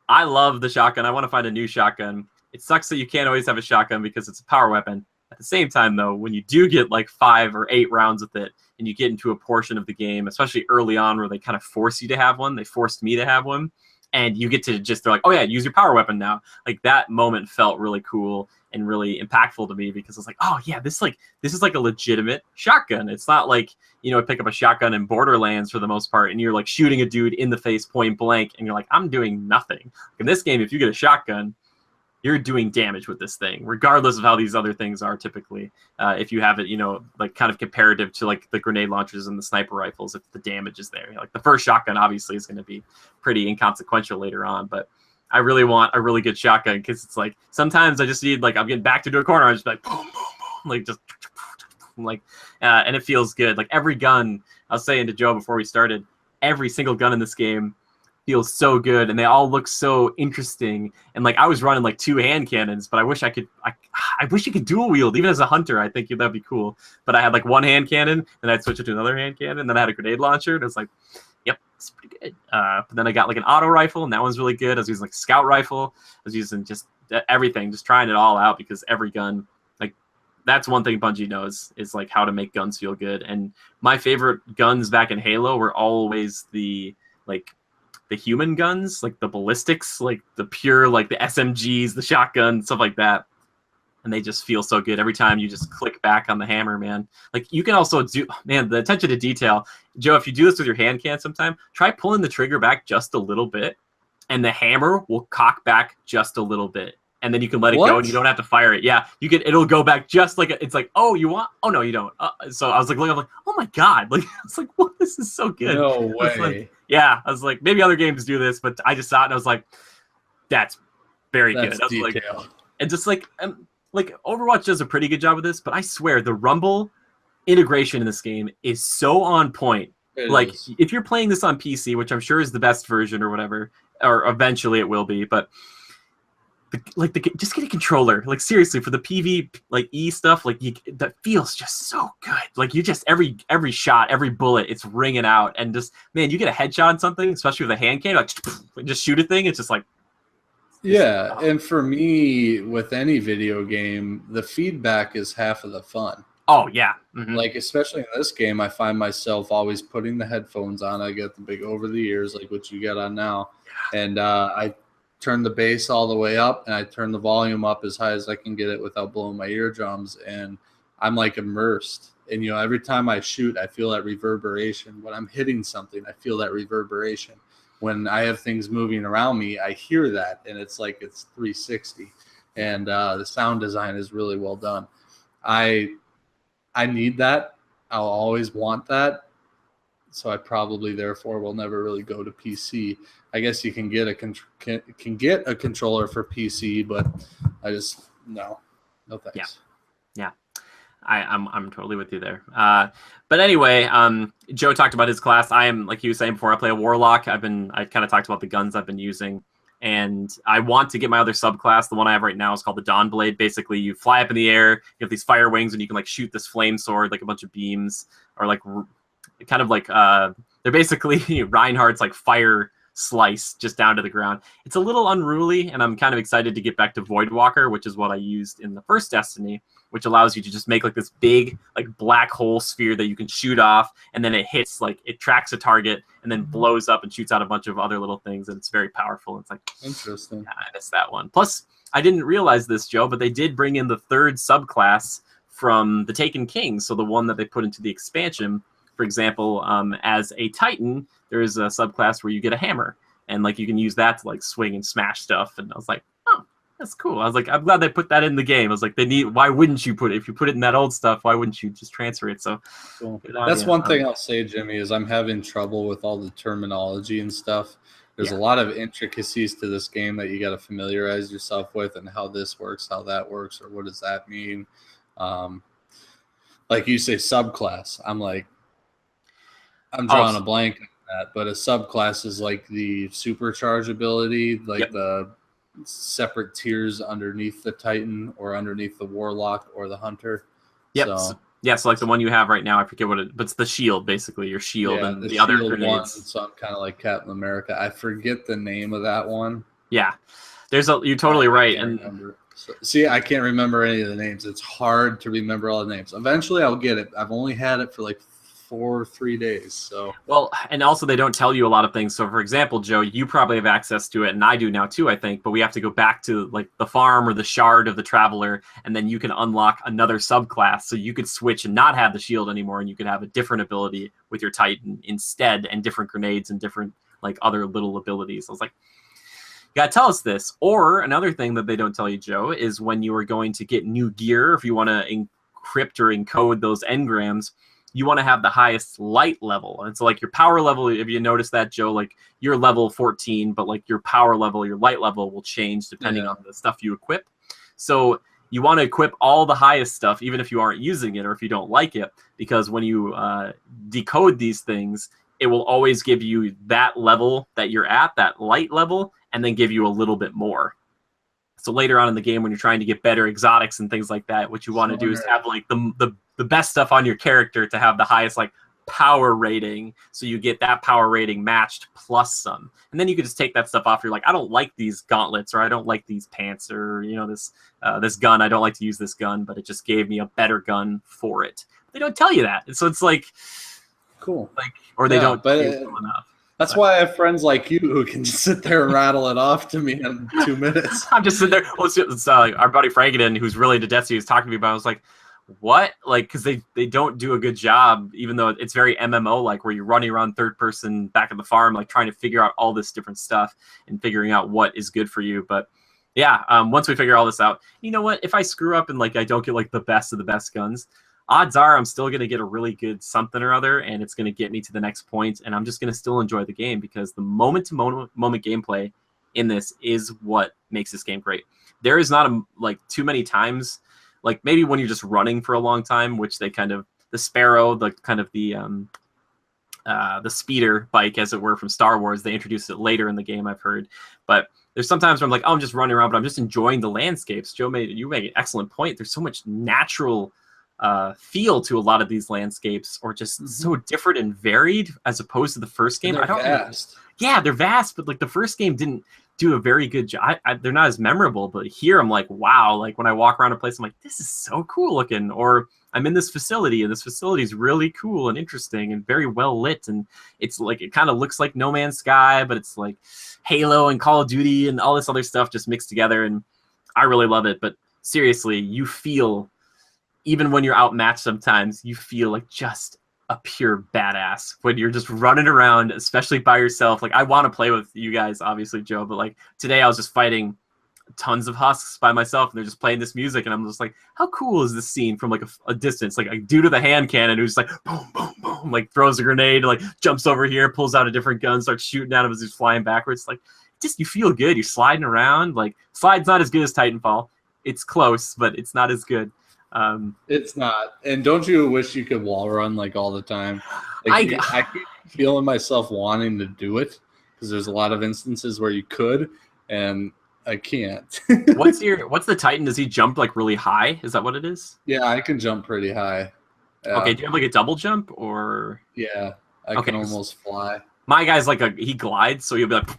I love the shotgun. I want to find a new shotgun. It sucks that you can't always have a shotgun because it's a power weapon. At the same time, though, when you do get like 5 or 8 rounds with it and you get into a portion of the game, especially early on where they kind of force you to have one, they forced me to have one. And you get to they're like, oh yeah, use your power weapon now. Like that moment felt really cool and really impactful to me because it's like, oh yeah, this is like a legitimate shotgun. It's not like, you know, pick up a shotgun in Borderlands for the most part and you're like shooting a dude in the face point blank and you're like, I'm doing nothing. In this game, if you get a shotgun, you're doing damage with this thing, regardless of how these other things are typically. If you have it, you know, like kind of comparative to like the grenade launchers and the sniper rifles, if the damage is there. Like the first shotgun obviously is going to be pretty inconsequential later on, but I really want a really good shotgun because it's like sometimes I just need like I'm getting back to do a corner, I'm just like boom, boom, boom, like just like, and it feels good. Like every gun, I was saying to Joe before we started, every single gun in this game feels so good and they all look so interesting. And like I was running like 2 hand cannons, but I wish I wish you could dual wield even as a hunter. I think that'd be cool. But I had like 1 hand cannon, then I'd switch it to another hand cannon, then I had a grenade launcher, and it's like, yep, it's pretty good. But then I got like an auto rifle, and that one's really good. I was using like a scout rifle. I was using just everything, just trying it all out because every gun, like that's one thing Bungie knows is like how to make guns feel good. And my favorite guns back in Halo were always the human guns, like the ballistics, like the pure, like the SMGs, the shotgun, stuff like that. And they just feel so good every time you just click back on the hammer, man. Like you can also do, man, the attention to detail. Joe, if you do this with your hand can sometime, try pulling the trigger back just a little bit and the hammer will cock back just a little bit. And then you can let it go and you don't have to fire it. Yeah, it'll go back just like, it's like, oh, you want, oh no, you don't. So I was like, looking, I'm like, oh my God. Like, I was like, what, this is so good. No way. Like, yeah, I was like, maybe other games do this, but I just saw it and I was like, that's very good. That's detail. Like, and just like Overwatch does a pretty good job of this, but I swear the Rumble integration in this game is so on point. Like if you're playing this on PC, which I'm sure is the best version or whatever, or eventually it will be, but just get a controller. Like seriously, for the PV like E stuff, like that feels just so good. Like you just every shot, every bullet, it's ringing out, and just man, you get a headshot on something, especially with a hand cannon, like just shoot a thing. It's just like yeah. And for me, with any video game, the feedback is half of the fun. Oh yeah, like especially in this game, I find myself always putting the headphones on. I get the big over the ears, like what you get on now, and I turn the bass all the way up and I turn the volume up as high as I can get it without blowing my eardrums, and I'm like immersed. And you know, every time I shoot, I feel that reverberation. When I'm hitting something, I feel that reverberation. When I have things moving around me, I hear that, and it's like it's 360. And the sound design is really well done. I need that. I'll always want that. So I probably therefore will never really go to PC. I guess you can get a controller for PC, but I just no thanks. Yeah. I'm totally with you there. But anyway, Joe talked about his class. I am, like he was saying before, I play a warlock. I kind of talked about the guns I've been using. And I want to get my other subclass. The one I have right now is called the Dawn Blade. Basically, you fly up in the air, you have these fire wings, and you can like shoot this flame sword, like a bunch of beams, or like kind of like they're basically Reinhardt's like fire slice just down to the ground. It's a little unruly, and I'm kind of excited to get back to Voidwalker, which is what I used in the first Destiny, which allows you to just make like this big like black hole sphere that you can shoot off, and then it hits, like it tracks a target and then blows up and shoots out a bunch of other little things, and it's very powerful. It's like, interesting. I missed that one. Plus, I didn't realize this, Joe, but they did bring in the third subclass from the Taken King, so the one that they put into the expansion. For example, as a Titan, there is a subclass where you get a hammer, and like you can use that to like swing and smash stuff. And I was like, oh, that's cool. I was like, I'm glad they put that in the game. I was like, why wouldn't you put it? If you put it in that old stuff, why wouldn't you just transfer it? So cool. That's one thing I'll say, Jimmy, is I'm having trouble with all the terminology and stuff. There's a lot of intricacies to this game that you got to familiarize yourself with, and how this works, how that works, or what does that mean. Like you say, subclass. I'm drawing a blank on that, but a subclass is like the supercharge ability, like the separate tiers underneath the Titan or underneath the Warlock or the Hunter. Yep. So like the one you have right now, I forget what but it's the shield, basically, your shield, and the other grenades. One, so I'm kind of like Captain America. I forget the name of that one. Yeah. You're totally right. And so, see, I can't remember any of the names. It's hard to remember all the names. Eventually I'll get it. I've only had it for like 3 days. So well, and also they don't tell you a lot of things. So for example, Joe, you probably have access to it, and I do now too, I think, but we have to go back to like the farm or the shard of the Traveler, and then you can unlock another subclass. So you could switch and not have the shield anymore, and you could have a different ability with your Titan instead, and different grenades and different like other little abilities. I was like, you gotta tell us this. Or another thing that they don't tell you, Joe, is when you are going to get new gear, if you want to encrypt or encode those engrams, you want to have the highest light level. And so like your power level, if you notice that, Joe, like you're level 14, but like your power level, your light level will change depending on the stuff you equip. So you want to equip all the highest stuff, even if you aren't using it or if you don't like it, because when you decode these things, it will always give you that level that you're at, that light level, and then give you a little bit more. So later on in the game, when you're trying to get better exotics and things like that, what you want to do is have like the best stuff on your character to have the highest like power rating, so you get that power rating matched plus some, and then you can just take that stuff off. You're like, I don't like these gauntlets, or I don't like these pants, or this gun. I don't like to use this gun, but it just gave me a better gun for it. They don't tell you that, and so it's like cool, like, or they don't. But enough. That's why I have friends like you who can just sit there and rattle it off to me in 2 minutes. I'm just sitting there. Well, it's our buddy Franken, who's really into Destiny, was talking to me about it. I was like, what? Like, because they don't do a good job, even though it's very MMO like, where you're running around third person back at the farm, like trying to figure out all this different stuff and figuring out what is good for you. But yeah, once we figure all this out, you know what? If I screw up and like I don't get like the best of the best guns, odds are I'm still going to get a really good something or other, and it's going to get me to the next point, and I'm just going to still enjoy the game, because the moment-to-moment gameplay in this is what makes this game great. There is not like too many times, like maybe when you're just running for a long time, which they kind of, the Sparrow, the kind of the speeder bike, as it were, from Star Wars, they introduced it later in the game, I've heard. But there's sometimes where I'm like, oh, I'm just running around, but I'm just enjoying the landscapes. Joe, you made an excellent point. There's so much natural feel to a lot of these landscapes, or just so different and varied as opposed to the first game. They're vast. Yeah, they're vast, but like the first game didn't do a very good job. They're not as memorable, but here I'm like, wow, like when I walk around a place, I'm like, this is so cool looking. Or I'm in this facility, and this facility is really cool and interesting and very well lit, and it's like, it kind of looks like No Man's Sky, but it's like Halo and Call of Duty and all this other stuff just mixed together, and I really love it. But seriously, you feel, even when you're outmatched sometimes, you feel like just a pure badass when you're just running around, especially by yourself. Like, I want to play with you guys, obviously, Joe, but like today I was just fighting tons of husks by myself, and they're just playing this music, and I'm just like, how cool is this scene from like a distance? Like a dude with a hand cannon who's like boom, boom, boom, like throws a grenade, like jumps over here, pulls out a different gun, starts shooting at him as he's flying backwards. Like, just, you feel good. You're sliding around. Like, Slide's not as good as Titanfall. It's close, but it's not as good. It's not. And don't you wish you could wall run like all the time? Like, I keep feeling myself wanting to do it, because there's a lot of instances where you could, and I can't. What's the Titan? Does he jump like really high? Is that what it is? Yeah, I can jump pretty high. Okay, do you have like a double jump or? Yeah, I Okay, can almost fly. my guy's like he glides, so he'll be like, and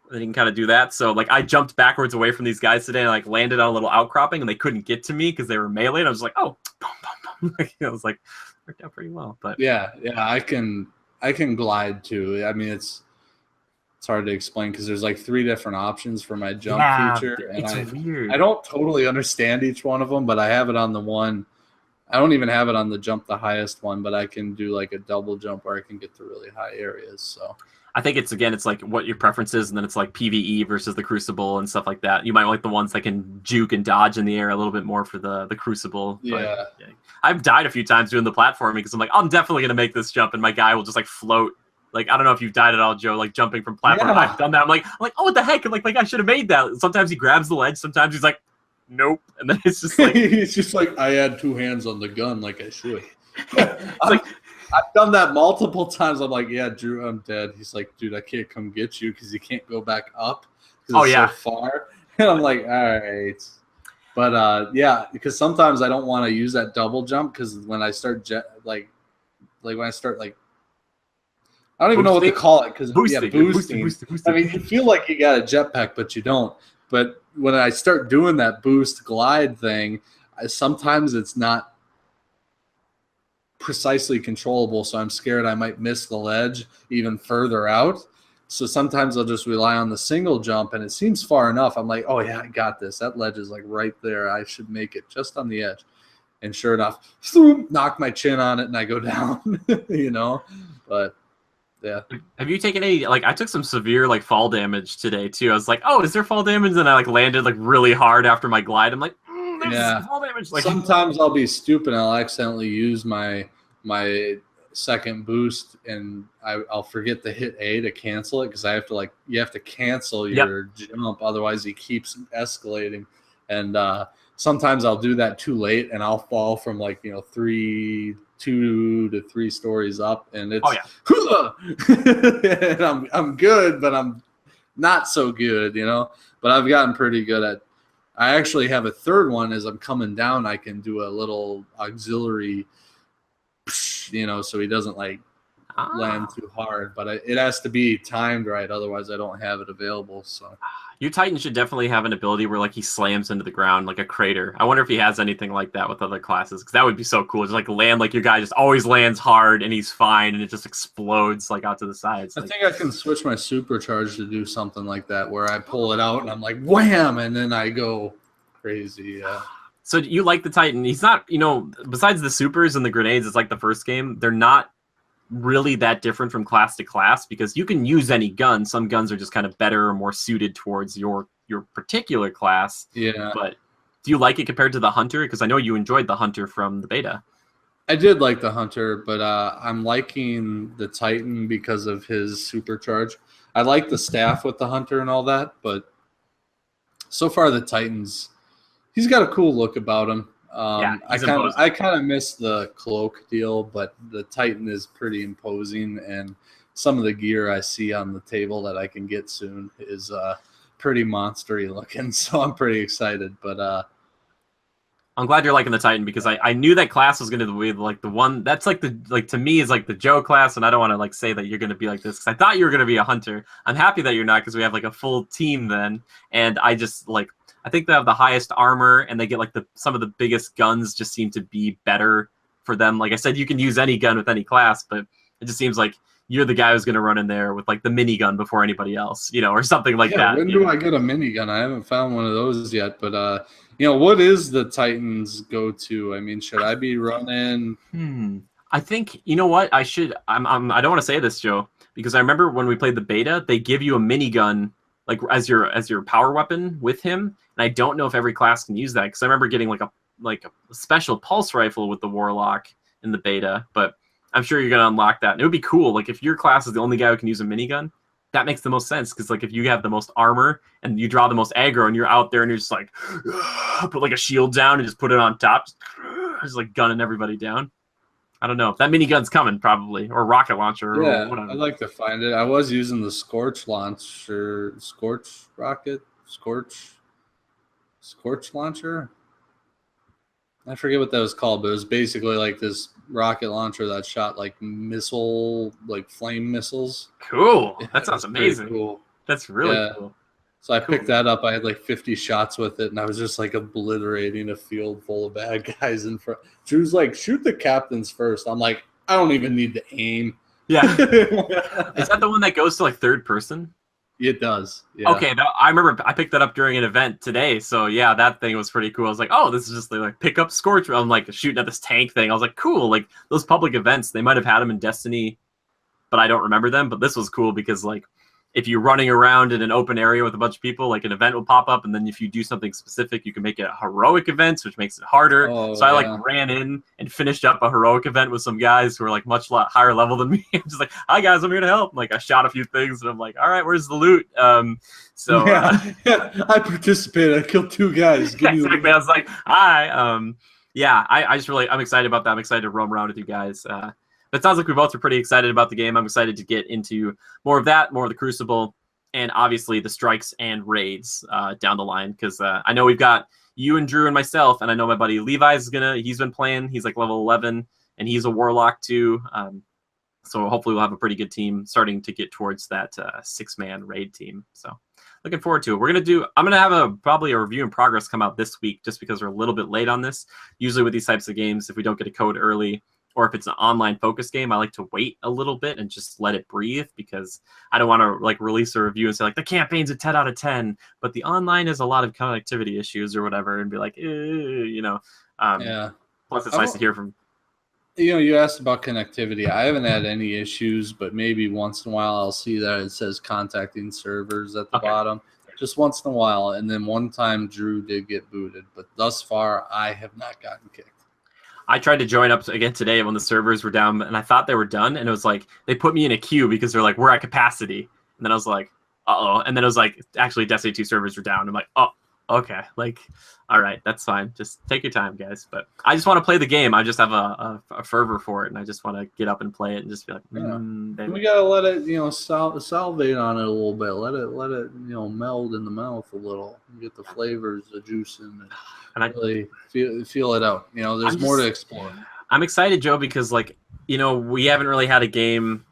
then he can kind of do that. So like I jumped backwards away from these guys today, and like landed on a little outcropping, and they couldn't get to me because they were melee. And I was like, oh, boom, boom, boom. I was like, worked out pretty well. But yeah, I can glide too. I mean, it's hard to explain because there's like 3 different options for my jump feature, and it's weird. I don't totally understand each one of them, but I have it on the one. I don't even have it on the jump the highest one, but I can do like a double jump where I can get to really high areas. So I think it's like what your preference is, and then it's like PvE versus the Crucible and stuff like that. You might like the ones that can juke and dodge in the air a little bit more for the Crucible. Yeah. But, yeah. I've died a few times doing the platforming because I'm like, I'm definitely gonna make this jump, and my guy will just like float. Like, I don't know if you've died at all, Joe, like jumping from platform. Yeah. I've done that. I'm like, oh, what the heck? And like I should have made that. Sometimes he grabs the ledge. Sometimes he's like, nope. And then it's just like, he's just like, I had 2 hands on the gun like I should. it's like, I've done that multiple times. I'm like, yeah, Drew, I'm dead. He's like, dude, I can't come get you because you can't go back up because it's so far. And I'm like, all right. But yeah, because sometimes I don't want to use that double jump because when I start when I start I don't even know what to call it because boosting. I mean, you feel like you got a jetpack, but you don't. But when I start doing that boost glide thing, sometimes it's not precisely controllable, so I'm scared I might miss the ledge even further out. So sometimes I'll just rely on the single jump, and it seems far enough. I'm like, oh yeah, I got this. That ledge is like right there. I should make it just on the edge. And sure enough, knock my chin on it, and I go down. But yeah. Have you taken any, like, I took some severe, like, fall damage today, too. I was like, oh, is there fall damage? And I, like, landed, like, really hard after my glide. I'm like, there's fall damage. Like, sometimes I'll be stupid and I'll accidentally use my second boost, and I'll forget to hit A to cancel it because I have to, like, you have to cancel your jump. Otherwise, he keeps escalating. And sometimes I'll do that too late, and I'll fall from, like, 2 to 3 stories up, and it's and I'm good, but I'm not so good, But I've gotten pretty good at. I actually have a third one. As I'm coming down, I can do a little auxiliary, so he doesn't land too hard. But it has to be timed right, otherwise I don't have it available. So. Your Titan should definitely have an ability where like he slams into the ground like a crater. I wonder if he has anything like that with other classes, because that would be so cool. Just like land, like your guy just always lands hard and he's fine, and it just explodes like out to the sides. I think I can switch my supercharge to do something like that, where I pull it out and I'm like wham, and then I go crazy. Yeah. So you like the Titan? He's not, besides the supers and the grenades, it's like the first game. They're not really that different from class to class because you can use any gun. Some guns are just kind of better or more suited towards your particular class. Yeah. But do you like it compared to the Hunter? Because I know you enjoyed the Hunter from the beta. I did like the Hunter, but I'm liking the Titan because of his supercharge. I like the staff with the Hunter and all that, but so far the Titan's he's got a cool look about him. I kind of miss the cloak deal, but the Titan is pretty imposing, and some of the gear I see on the table that I can get soon is pretty monstery looking. So I'm pretty excited. But I'm glad you're liking the Titan because I knew that class was going to be like the one that's like to me is like the Joe class, and I don't want to like say that you're going to be like this because I thought you were going to be a Hunter. I'm happy that you're not because we have like a full team then, and I just I think they have the highest armor, and they get like some of the biggest guns just seem to be better for them. Like I said, you can use any gun with any class, but it just seems like you're the guy who's going to run in there with like the minigun before anybody else, or something like that. When do I get a minigun? I haven't found one of those yet, but what is the Titan's go-to? I mean, should I be running? I think, you know what? I should. I don't want to say this, Joe, because I remember when we played the beta, they give you a minigun like as your power weapon with him, and I don't know if every class can use that because I remember getting like a special pulse rifle with the Warlock in the beta, but I'm sure you're gonna unlock that, and it would be cool. Like if your class is the only guy who can use a minigun, that makes the most sense because like if you have the most armor and you draw the most aggro and you're out there and you're just like put like a shield down and just put it on top, just like gunning everybody down. I don't know. That minigun's coming probably, or rocket launcher, or Yeah, whatever. I'd like to find it. I was using the Scorch launcher, Scorch launcher. I forget what that was called, but it was basically like this rocket launcher that shot like flame missiles. Cool. Yeah, That it sounds was pretty amazing. cool. That's really Yeah. cool. So I Cool. picked that up. I had like 50 shots with it, and I was just like obliterating a field full of bad guys in front. Drew's like, shoot the captains first. I'm like, I don't even need to aim. Yeah. Is that the one that goes to like third person? It does. Yeah. Okay, I remember I picked that up during an event today. So yeah, that thing was pretty cool. I was like, oh, this is just like pick up Scorch. I'm like shooting at this tank thing. I was like, cool. Like those public events, they might have had them in Destiny, but I don't remember them. But this was cool because like if you're running around in an open area with a bunch of people, like an event will pop up, and then if you do something specific, you can make it a heroic event, which makes it harder. Oh, so I yeah. like ran in and finished up a heroic event with some guys who were like much higher level than me. I'm just like, hi guys, I'm here to help. Like I shot a few things, and I'm like, all right, where's the loot? I participated. I killed 2 guys. Give me the exactly. I was like, hi. I just I'm excited about that. I'm excited to roam around with you guys. It sounds like we both are pretty excited about the game. I'm excited to get into more of that, more of the Crucible, and obviously the strikes and raids down the line. Because I know we've got you and Drew and myself, and I know my buddy Levi's he's been playing. He's like level 11, and he's a warlock too. So hopefully we'll have a pretty good team starting to get towards that 6-man raid team. So looking forward to it. I'm gonna have probably a review in progress come out this week, just because we're a little bit late on this. Usually with these types of games, if we don't get a code early, or if it's an online focus game, I like to wait a little bit and just let it breathe, because I don't want to like release a review and say like the campaign's a 10 out of 10, but the online has a lot of connectivity issues or whatever, and be like, Yeah. Plus, it's nice to hear from. You asked about connectivity. I haven't had any issues, but maybe once in a while I'll see that it says contacting servers at the bottom. Just once in a while. And then one time Drew did get booted, but thus far I have not gotten kicked. I tried to join up again today when the servers were down, and I thought they were done, and it was like they put me in a queue because they're like, we're at capacity. And then I was like, uh-oh. And then it was like, actually Destiny 2 servers are down. I'm like, oh, okay. Like, all right, that's fine. Just take your time, guys. But I just want to play the game. I just have a fervor for it, and I just want to get up and play it and just be like, baby. We gotta let it, salivate on it a little bit. Let it, meld in the mouth a little. Get the flavors, the juice in it. And I really feel it out. There's more to explore. I'm excited, Joe, because we haven't really had a game.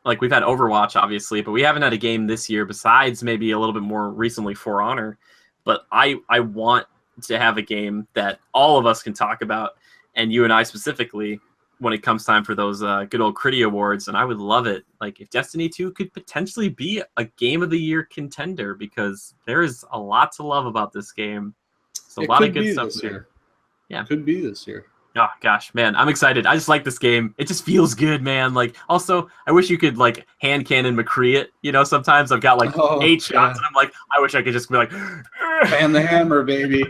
Like we've had Overwatch, obviously, but we haven't had a game this year besides maybe a little bit more recently For Honor. But I want to have a game that all of us can talk about, and you and I specifically, when it comes time for those good old Critty Awards. And I would love it. Like if Destiny 2 could potentially be a Game of the Year contender, because there is a lot to love about this game. So a lot of good stuff here. Yeah, could be this year. Oh gosh, man, I'm excited. I just like this game. It just feels good, man. Like, also, I wish you could like hand cannon McCree it. Sometimes I've got like 8 shots, and I'm like, I wish I could just be like, fan the hammer, baby.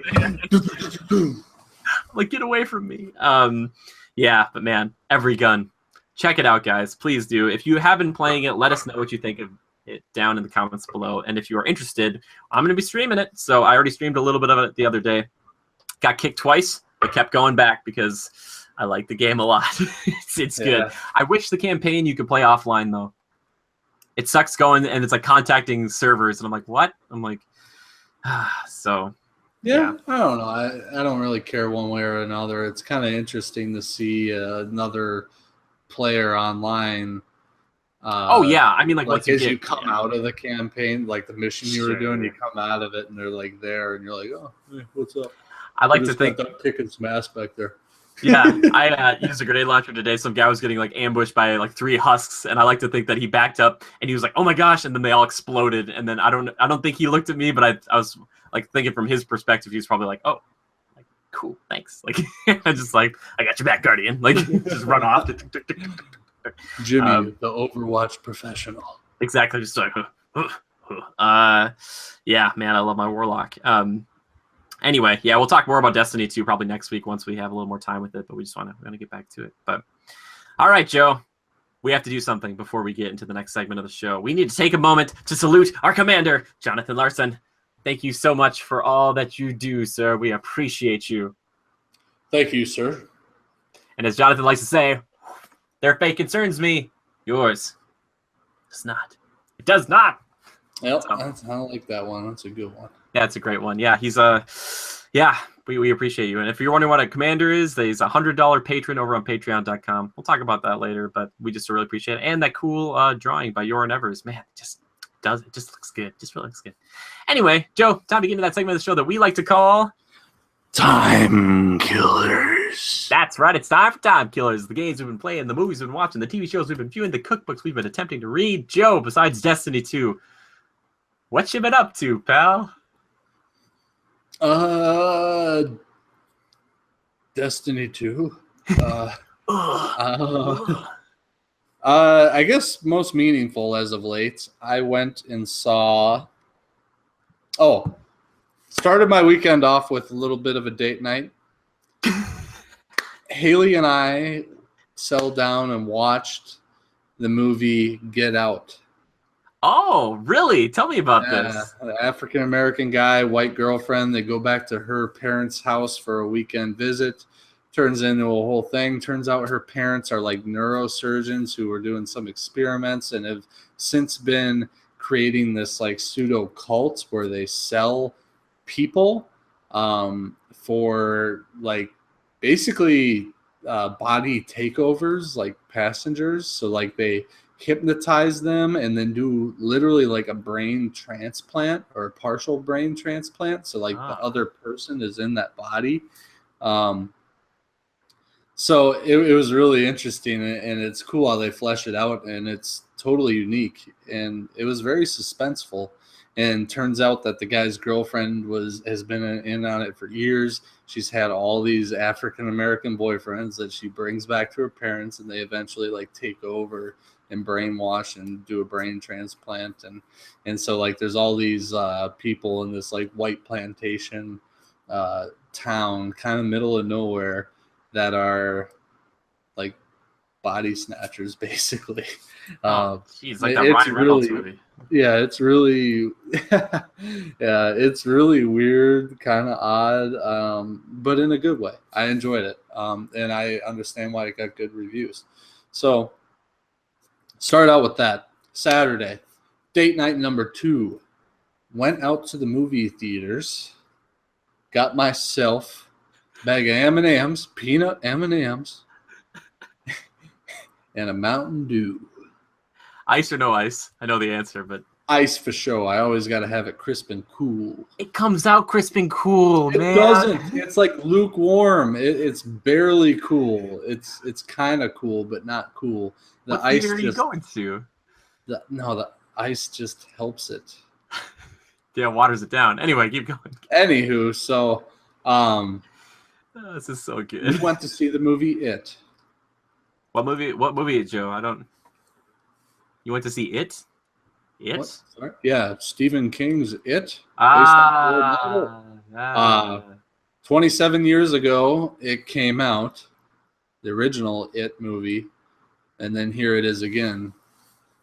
Like, get away from me. Yeah, but man, every gun. Check it out, guys. Please do. If you have been playing it, let us know what you think of it down in the comments below. And if you are interested, I'm going to be streaming it. So I already streamed a little bit of it the other day. Got kicked twice, but kept going back because I like the game a lot. it's good. I wish the campaign you could play offline, though. It sucks going, and it's like contacting servers, and I'm like, what? I'm like, so. Yeah, I don't know. I don't really care one way or another. It's kind of interesting to see another player online. I mean, like once you come out of the campaign, like the mission you were doing, you come out of it, and they're like there, and you're like, oh, hey, what's up? I like to think kicking some ass back there. Yeah, I used a grenade launcher today. Some guy was getting like ambushed by like 3 husks, and I like to think that he backed up and he was like, "Oh my gosh!" and then they all exploded. And then I don't think he looked at me, but I was like thinking from his perspective, he was probably like, "Oh, like cool, thanks." Like I just like, "I got your back, Guardian." Like just run off. Jimmy, the Overwatch professional. Exactly, just like, yeah, man, I love my warlock. Anyway, yeah, we'll talk more about Destiny 2 probably next week once we have a little more time with it, but we're going to get back to it. But all right, Joe, we have to do something before we get into the next segment of the show. We need to take a moment to salute our commander, Jonathan Larson. Thank you so much for all that you do, sir. We appreciate you. Thank you, sir. And as Jonathan likes to say, their fate concerns me. Yours does not. It does not. Yep, So, I like that one. That's a good one. Yeah, it's a great one. Yeah, he's we appreciate you. And if you're wondering what a commander is, he's a $100 patron over on patreon.com. We'll talk about that later, but we just really appreciate it. And that cool drawing by Yoran Evers. Man, it just looks good. Just really looks good. Anyway, Joe, time to get into that segment of the show that we like to call Timekillers. That's right. It's time for Timekillers. The games we've been playing, the movies we've been watching, the TV shows we've been viewing, the cookbooks we've been attempting to read. Joe, besides Destiny 2, what you been up to, pal? Destiny 2. I guess most meaningful as of late, I went and saw. Started my weekend off with a little bit of a date night. Haley and I settled down and watched the movie Get Out. Oh, really? Tell me about this. African American guy, white girlfriend. They go back to her parents' house for a weekend visit. Turns into a whole thing. Turns out her parents are like neurosurgeons who were doing some experiments and have since been creating this like pseudo cult where they sell people for like basically body takeovers, like passengers. So like they hypnotize them and then do literally like a brain transplant or a partial brain transplant. So like the other person is in that body. So it was really interesting, and it's cool how they flesh it out, and it's totally unique, and it was very suspenseful. And turns out that the guy's girlfriend has been in on it for years. She's had all these African American boyfriends that she brings back to her parents, and they eventually like take over and brainwash and do a brain transplant. And so like there's all these people in this like white plantation town, kind of middle of nowhere, that are like body snatchers, basically. Jeez, like that Ryan Reynolds movie. Yeah, it's really, it's really weird, kind of odd, but in a good way. I enjoyed it, and I understand why it got good reviews. So, start out with that. Saturday, date night number 2. Went out to the movie theaters, got myself bag of M&Ms, peanut M&Ms, and a Mountain Dew. Ice or no ice? I know the answer, but ice for sure. I always got to have it crisp and cool. It comes out crisp and cool, man. It doesn't. It's like lukewarm. It's barely cool. It's kind of cool, but not cool. What theater are you going to? The ice just helps it. Yeah, waters it down. Anyway, keep going. Anywho, so this is so good. We went to see the movie It. What movie, Joe? You went to see It? It? What? Sorry? Yeah, Stephen King's It. 27 years ago, it came out, the original It movie, and then here it is again.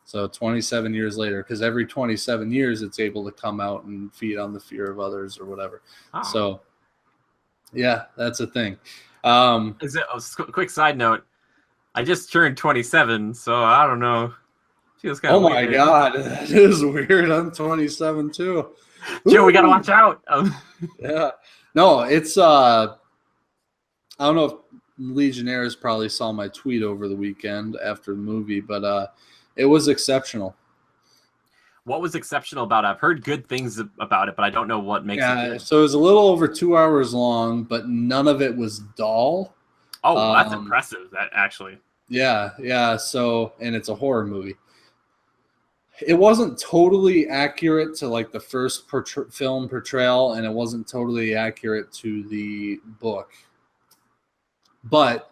So 27 years later, because every 27 years it's able to come out and feed on the fear of others or whatever. So, yeah, that's a thing. Is it a quick side note? I just turned 27, so I don't know. Feels kind of weird. My God, that is weird. I'm 27 too. Joe, we gotta watch out. Yeah, no, it's I don't know if Legionnaires probably saw my tweet over the weekend after the movie, but it was exceptional. What was exceptional about it? I've heard good things about it, but I don't know what makes it good. So it was a little over 2 hours long, but none of it was dull. Oh, that's impressive. That actually. Yeah. So, and it's a horror movie. It wasn't totally accurate to like the first film portrayal, and it wasn't totally accurate to the book. But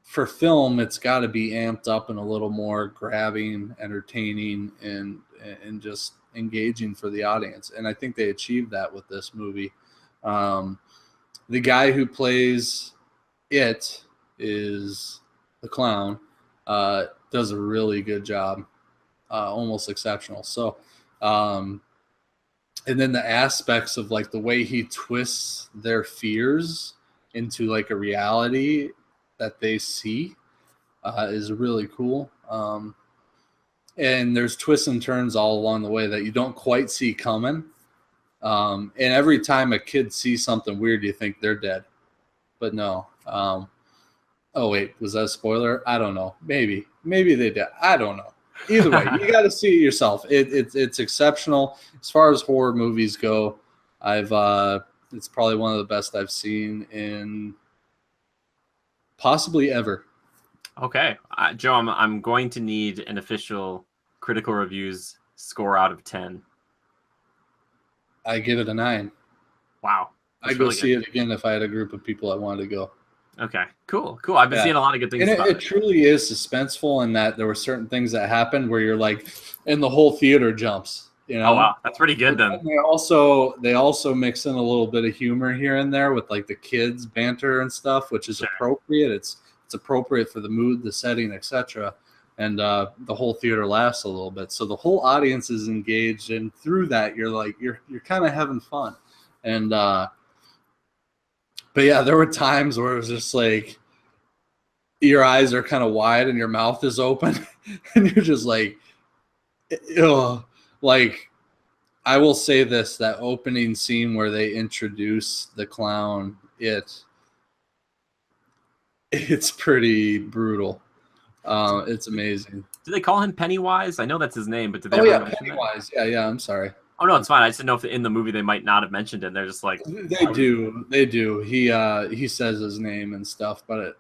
for film, it's got to be amped up and a little more grabbing, entertaining, and just engaging for the audience. And I think they achieved that with this movie. The guy who plays It is the clown. Does a really good job. Almost exceptional. So, and then the aspects of like the way he twists their fears into like a reality that they see is really cool. And there's twists and turns all along the way that you don't quite see coming. And every time a kid sees something weird, you think they're dead. But no. Oh, wait, was that a spoiler? I don't know. Maybe they did. I don't know. Either way, you got to see it yourself. It's exceptional. As far as horror movies go, it's probably one of the best I've seen in possibly ever. Okay, Joe, I'm going to need an official critical reviews score out of 10. I give it a 9. Wow. I'd go see it again if I had a group of people that wanted to go. Okay, cool. I've been seeing a lot of good things and about it truly is suspenseful in that there were certain things that happened where you're like, and the whole theater jumps. You know? Oh wow, that's pretty good then. They also mix in a little bit of humor here and there with like the kids banter and stuff, which is appropriate. It's appropriate for the mood, the setting, etc. And the whole theater laughs a little bit, so the whole audience is engaged, and through that you're kind of having fun. And but yeah, there were times where it was just like your eyes are kind of wide and your mouth is open, and you're just like, ugh. Like, I will say this: that opening scene where they introduce the clown, it's pretty brutal. It's amazing. Do they call him Pennywise? I know that's his name, but did they ever mention Pennywise? That? Yeah, I'm sorry. Oh no, it's fine. I just didn't know if in the movie they might not have mentioned it. They're just like they do. He says his name and stuff, but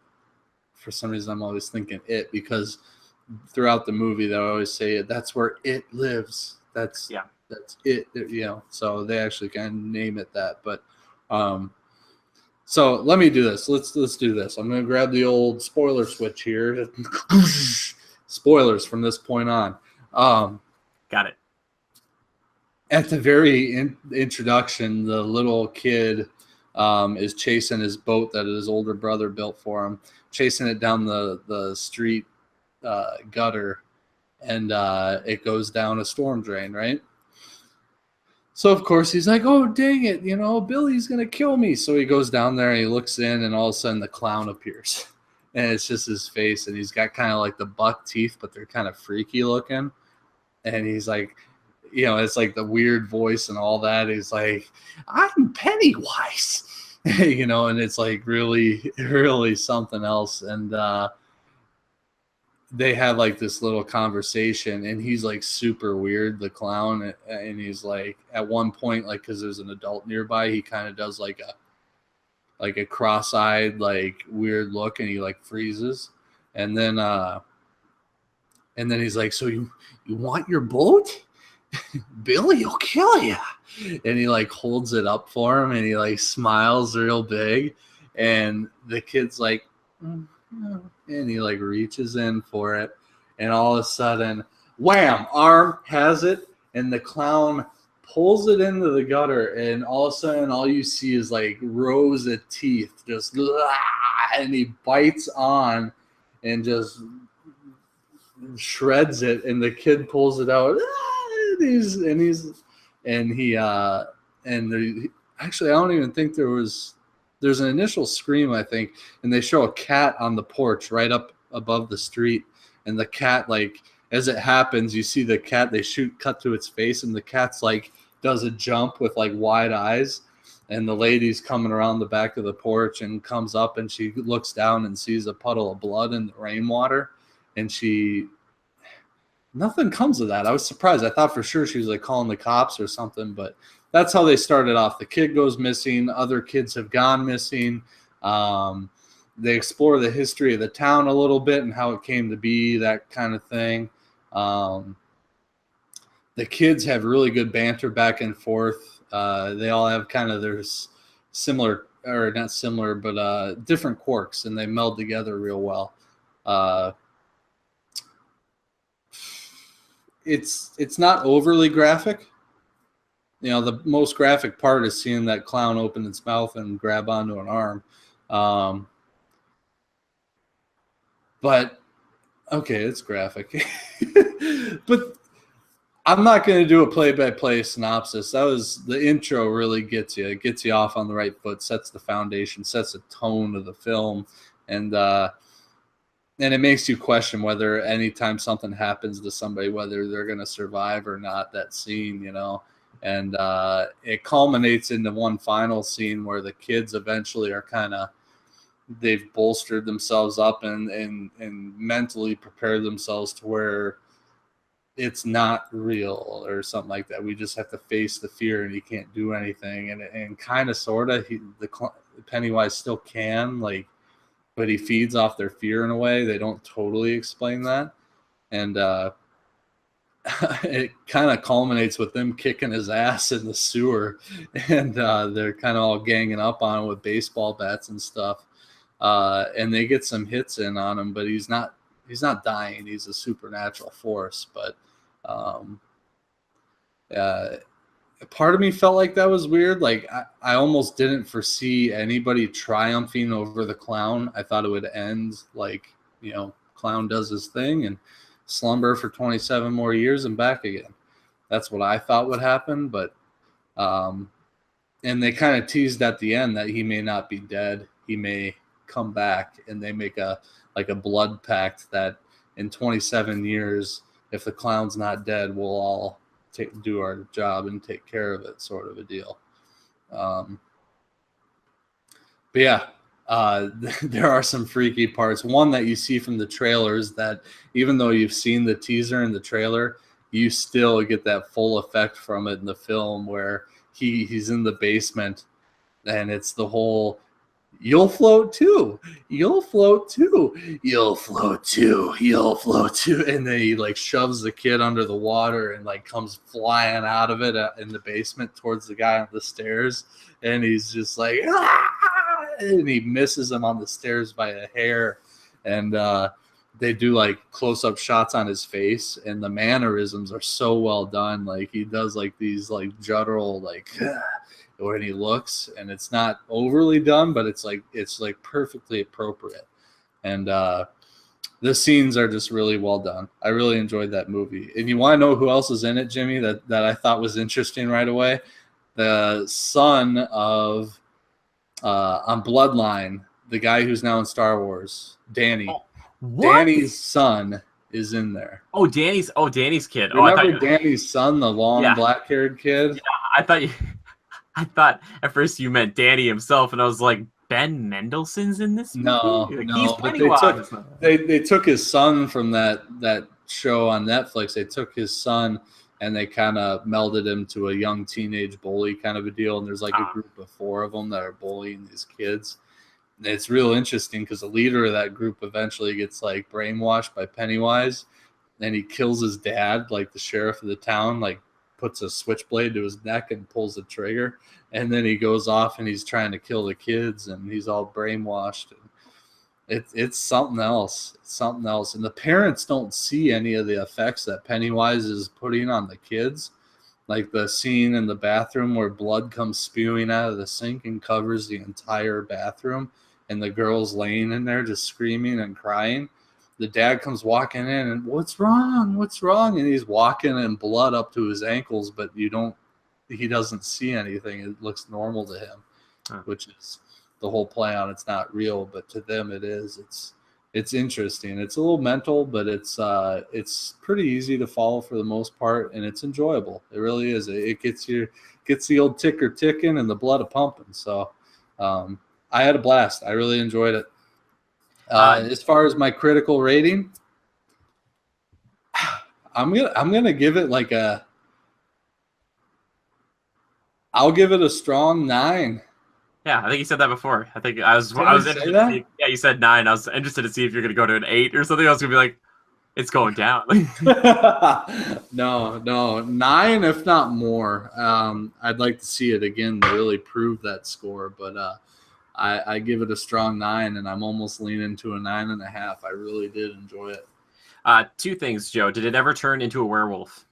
for some reason I'm always thinking it, because throughout the movie they always say that's where it lives. That's it. You know, so they actually kind of name it that. But so let me do this. Let's do this. I'm gonna grab the old spoiler switch here. Spoilers from this point on. Got it. At the very introduction, the little kid is chasing his boat that his older brother built for him, chasing it down the street gutter, and it goes down a storm drain, right? So, of course, he's like, oh, dang it, Billy's going to kill me. So he goes down there and he looks in, and all of a sudden the clown appears. And it's just his face, and he's got kind of like the buck teeth, but they're kind of freaky looking. And he's like, it's like the weird voice and all that. He's like, I'm Pennywise, and it's like really, really something else. And they have like this little conversation, and he's like super weird, the clown. And he's like, at one point, like, because there's an adult nearby, he kind of does like a cross-eyed, like weird look, and he like freezes. And then he's like, so you want your boat? Billy will kill you. And he like holds it up for him, and he like smiles real big, and the kid's like, and he like reaches in for it, and all of a sudden, wham, arm has it, and the clown pulls it into the gutter, and all of a sudden all you see is like rows of teeth, just and he bites on and just shreds it, and the kid pulls it out. Actually, I don't even think there's an initial scream, I think, and they show a cat on the porch right up above the street, and the cat, like, as it happens, you see the cat, they cut to its face, and the cat's like does a jump with like wide eyes, and the lady's coming around the back of the porch and comes up, and she looks down and sees a puddle of blood in the rainwater, and nothing comes of that. I was surprised. I thought for sure she was like calling the cops or something, but that's how they started off. The kid goes missing. Other kids have gone missing. They explore the history of the town a little bit and how it came to be, that kind of thing. The kids have really good banter back and forth. They all have kind of their similar, or not similar, but different quirks, and they meld together real well. It's not overly graphic. The most graphic part is seeing that clown open its mouth and grab onto an arm. But okay, it's graphic. But I'm not going to do a play-by-play synopsis. The intro really gets you. It gets you off on the right foot, sets the foundation, sets the tone of the film. and it makes you question whether anytime something happens to somebody, whether they're going to survive or not, that scene, you know. And it culminates into one final scene where the kids eventually are kind of, they've bolstered themselves up and mentally prepared themselves to where it's not real or something like that. We just have to face the fear, and he can't do anything. And kind of, sort of, Pennywise still can, like, but he feeds off their fear in a way. They don't totally explain that. And it kind of culminates with them kicking his ass in the sewer. And they're kind of all ganging up on him with baseball bats and stuff. And they get some hits in on him, but he's not dying. He's a supernatural force. But part of me felt like that was weird. Like, I almost didn't foresee anybody triumphing over the clown. I thought it would end like, you know, clown does his thing and slumber for 27 more years and back again. That's what I thought would happen. But and they kind of teased at the end that he may not be dead. He may come back, and they make a blood pact that in 27 years, if the clown's not dead, we'll all do our job and take care of it, sort of a deal. But yeah, there are some freaky parts. One that you see from the trailers, that even though you've seen the teaser and the trailer, you still get that full effect from it in the film, where he's in the basement, and it's the whole, you'll float too, you'll float too, you'll float too, you'll float too. And then he like shoves the kid under the water and like comes flying out of it in the basement towards the guy on the stairs. And he's just like, ah! And he misses him on the stairs by a hair. And they do like close-up shots on his face, and the mannerisms are so well done. Like, he does like these like guttural like when he looks, and it's not overly done, but it's like perfectly appropriate. And the scenes are just really well done. I really enjoyed that movie. And you want to know who else is in it, Jimmy, that I thought was interesting right away? The son of on Bloodline, the guy who's now in Star Wars, Danny. Oh, what? Danny's son is in there. Danny's kid. Remember Danny's son, the long black-haired kid? Yeah, I thought at first you meant Danny himself, and I was like, Ben Mendelsohn's in this movie? No, He's but they took his son from that show on Netflix. They took his son and they kind of melded him to a young teenage bully kind of a deal. And there's like a group of 4 of them that are bullying these kids. And it's real interesting because the leader of that group eventually gets like brainwashed by Pennywise, and he kills his dad, like the sheriff of the town, like puts a switchblade to his neck and pulls the trigger. And then he goes off and he's trying to kill the kids, and he's all brainwashed. And it's something else. It's something else. And the parents don't see any of the effects that Pennywise is putting on the kids. Like the scene in the bathroom where blood comes spewing out of the sink and covers the entire bathroom, and the girl's laying in there just screaming and crying. The dad comes walking in and, what's wrong? What's wrong? And he's walking in blood up to his ankles, but he doesn't see anything. It looks normal to him, which is the whole play on it's not real, but to them it is. It's interesting. It's a little mental, but it's pretty easy to follow for the most part, and it's enjoyable. It really is. It gets the old ticker ticking and the blood a pumping. So I had a blast. I really enjoyed it. As far as my critical rating, I'm gonna give it like I'll give it a strong 9. Yeah, I think you said that before. I think I was interested to see, yeah, you said 9. I was interested to see if you're gonna go to an 8 or something. I was gonna be like, it's going down. No, 9 if not more. I'd like to see it again to really prove that score, but I give it a strong 9, and I'm almost leaning to a 9.5. I really did enjoy it. 2 things, Joe. Did it ever turn into a werewolf?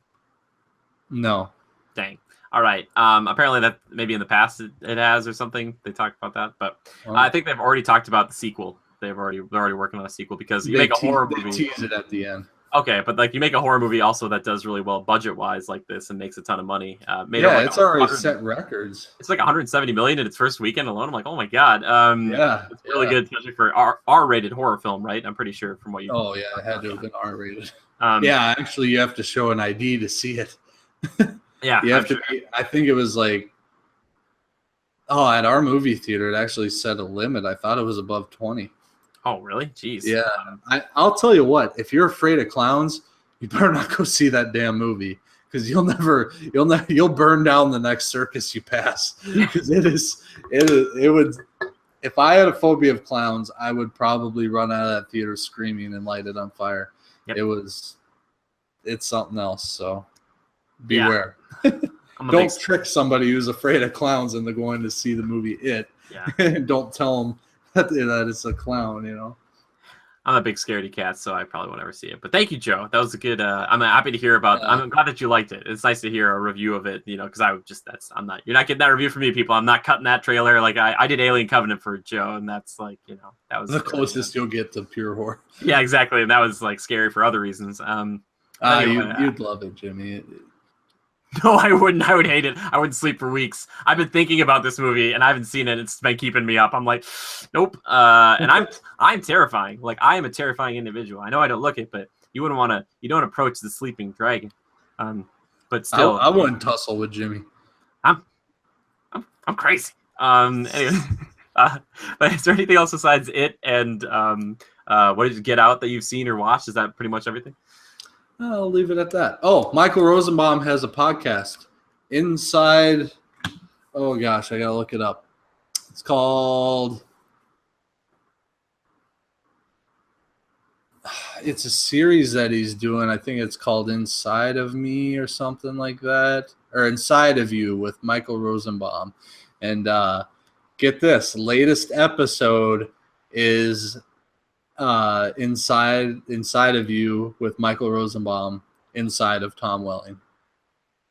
No. Dang. All right. Apparently that maybe in the past it has or something. They talked about that, but I think they've already talked about the sequel. They're already working on a sequel because you make a horror movie. They tease it at the end. Okay, but like you make a horror movie also that does really well budget-wise like this and makes a ton of money. It's already set records. It's like 170 million in its first weekend alone. I'm like, oh my god. It's really good, especially for R-rated horror film, right? I'm pretty sure from what you. Oh yeah, it had to have been R-rated. Actually, you have to show an ID to see it. Yeah, you have to. I think it was like, at our movie theater, it actually set a limit. I thought it was above 20. Oh, really? Jeez. Yeah. I'll tell you what, if you're afraid of clowns, you better not go see that damn movie, because you'll burn down the next circus you pass. Because it would, if I had a phobia of clowns, I would probably run out of that theater screaming and light it on fire. Yep. It's something else. So beware. Yeah. Don't trick somebody who's afraid of clowns into going to see the movie It. Yeah. And don't tell them that it's a clown, I'm a big scaredy cat, so I probably won't ever see it. But thank you, Joe. That was a good. I'm happy to hear about. I'm glad that you liked it. It's nice to hear a review of it, because you're not getting that review from me, people. I'm not cutting that trailer. Like I did Alien Covenant for Joe, and that's like, that was the closest you'll get to pure horror. Yeah, exactly. And that was like scary for other reasons. You'd love it, Jimmy. No, I wouldn't. I would hate it. I wouldn't sleep for weeks. I've been thinking about this movie and I haven't seen it. It's been keeping me up. I'm like, nope. And I'm terrifying. Like, I am a terrifying individual. I know I don't look it, but you don't approach the sleeping dragon. But still, I wouldn't tussle with Jimmy. I'm crazy. Anyway, but is there anything else besides It and what did you Get Out that you've seen or watched? Is that pretty much everything? I'll leave it at that. Oh, Michael Rosenbaum has a podcast. Inside. Oh gosh, I gotta look it up. It's called. It's a series that he's doing. I think it's called Inside of Me or something like that, or Inside of You with Michael Rosenbaum. And get this, latest episode is Inside of You with Michael Rosenbaum inside of Tom Welling.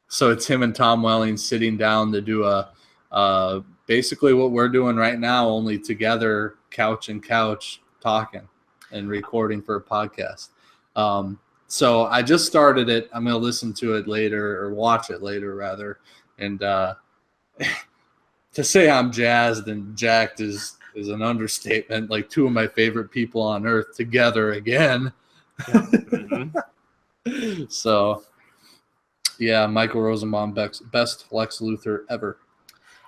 So it's him and Tom Welling sitting down to do a basically what we're doing right now, only together, couch and couch, talking and recording for a podcast. So I just started it. I'm going to listen to it later, or watch it later rather. And to say I'm jazzed and jacked is an understatement. Like, two of my favorite people on earth together again. Yeah. Mm-hmm. So, yeah, Michael Rosenbaum, best Lex Luthor ever.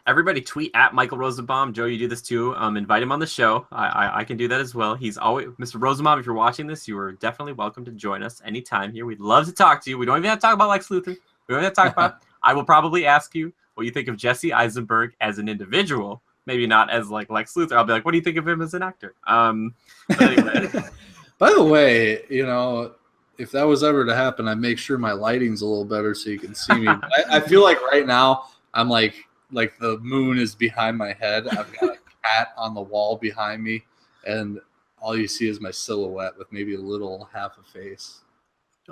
Everybody tweet at Michael Rosenbaum. Joe, you do this too. Invite him on the show. I can do that as well. He's always Mr. Rosenbaum. If you're watching this, you are definitely welcome to join us anytime here. We'd love to talk to you. We don't even have to talk about Lex Luthor. We don't have to talk about. I will probably ask you what you think of Jesse Eisenberg as an individual. Maybe not as like Lex Luthor. I'll be like, what do you think of him as an actor? But anyway. By the way, if that was ever to happen, I'd make sure my lighting's a little better so you can see me. I feel like right now I'm like the moon is behind my head. I've got a cat on the wall behind me, and all you see is my silhouette with maybe a little half a face.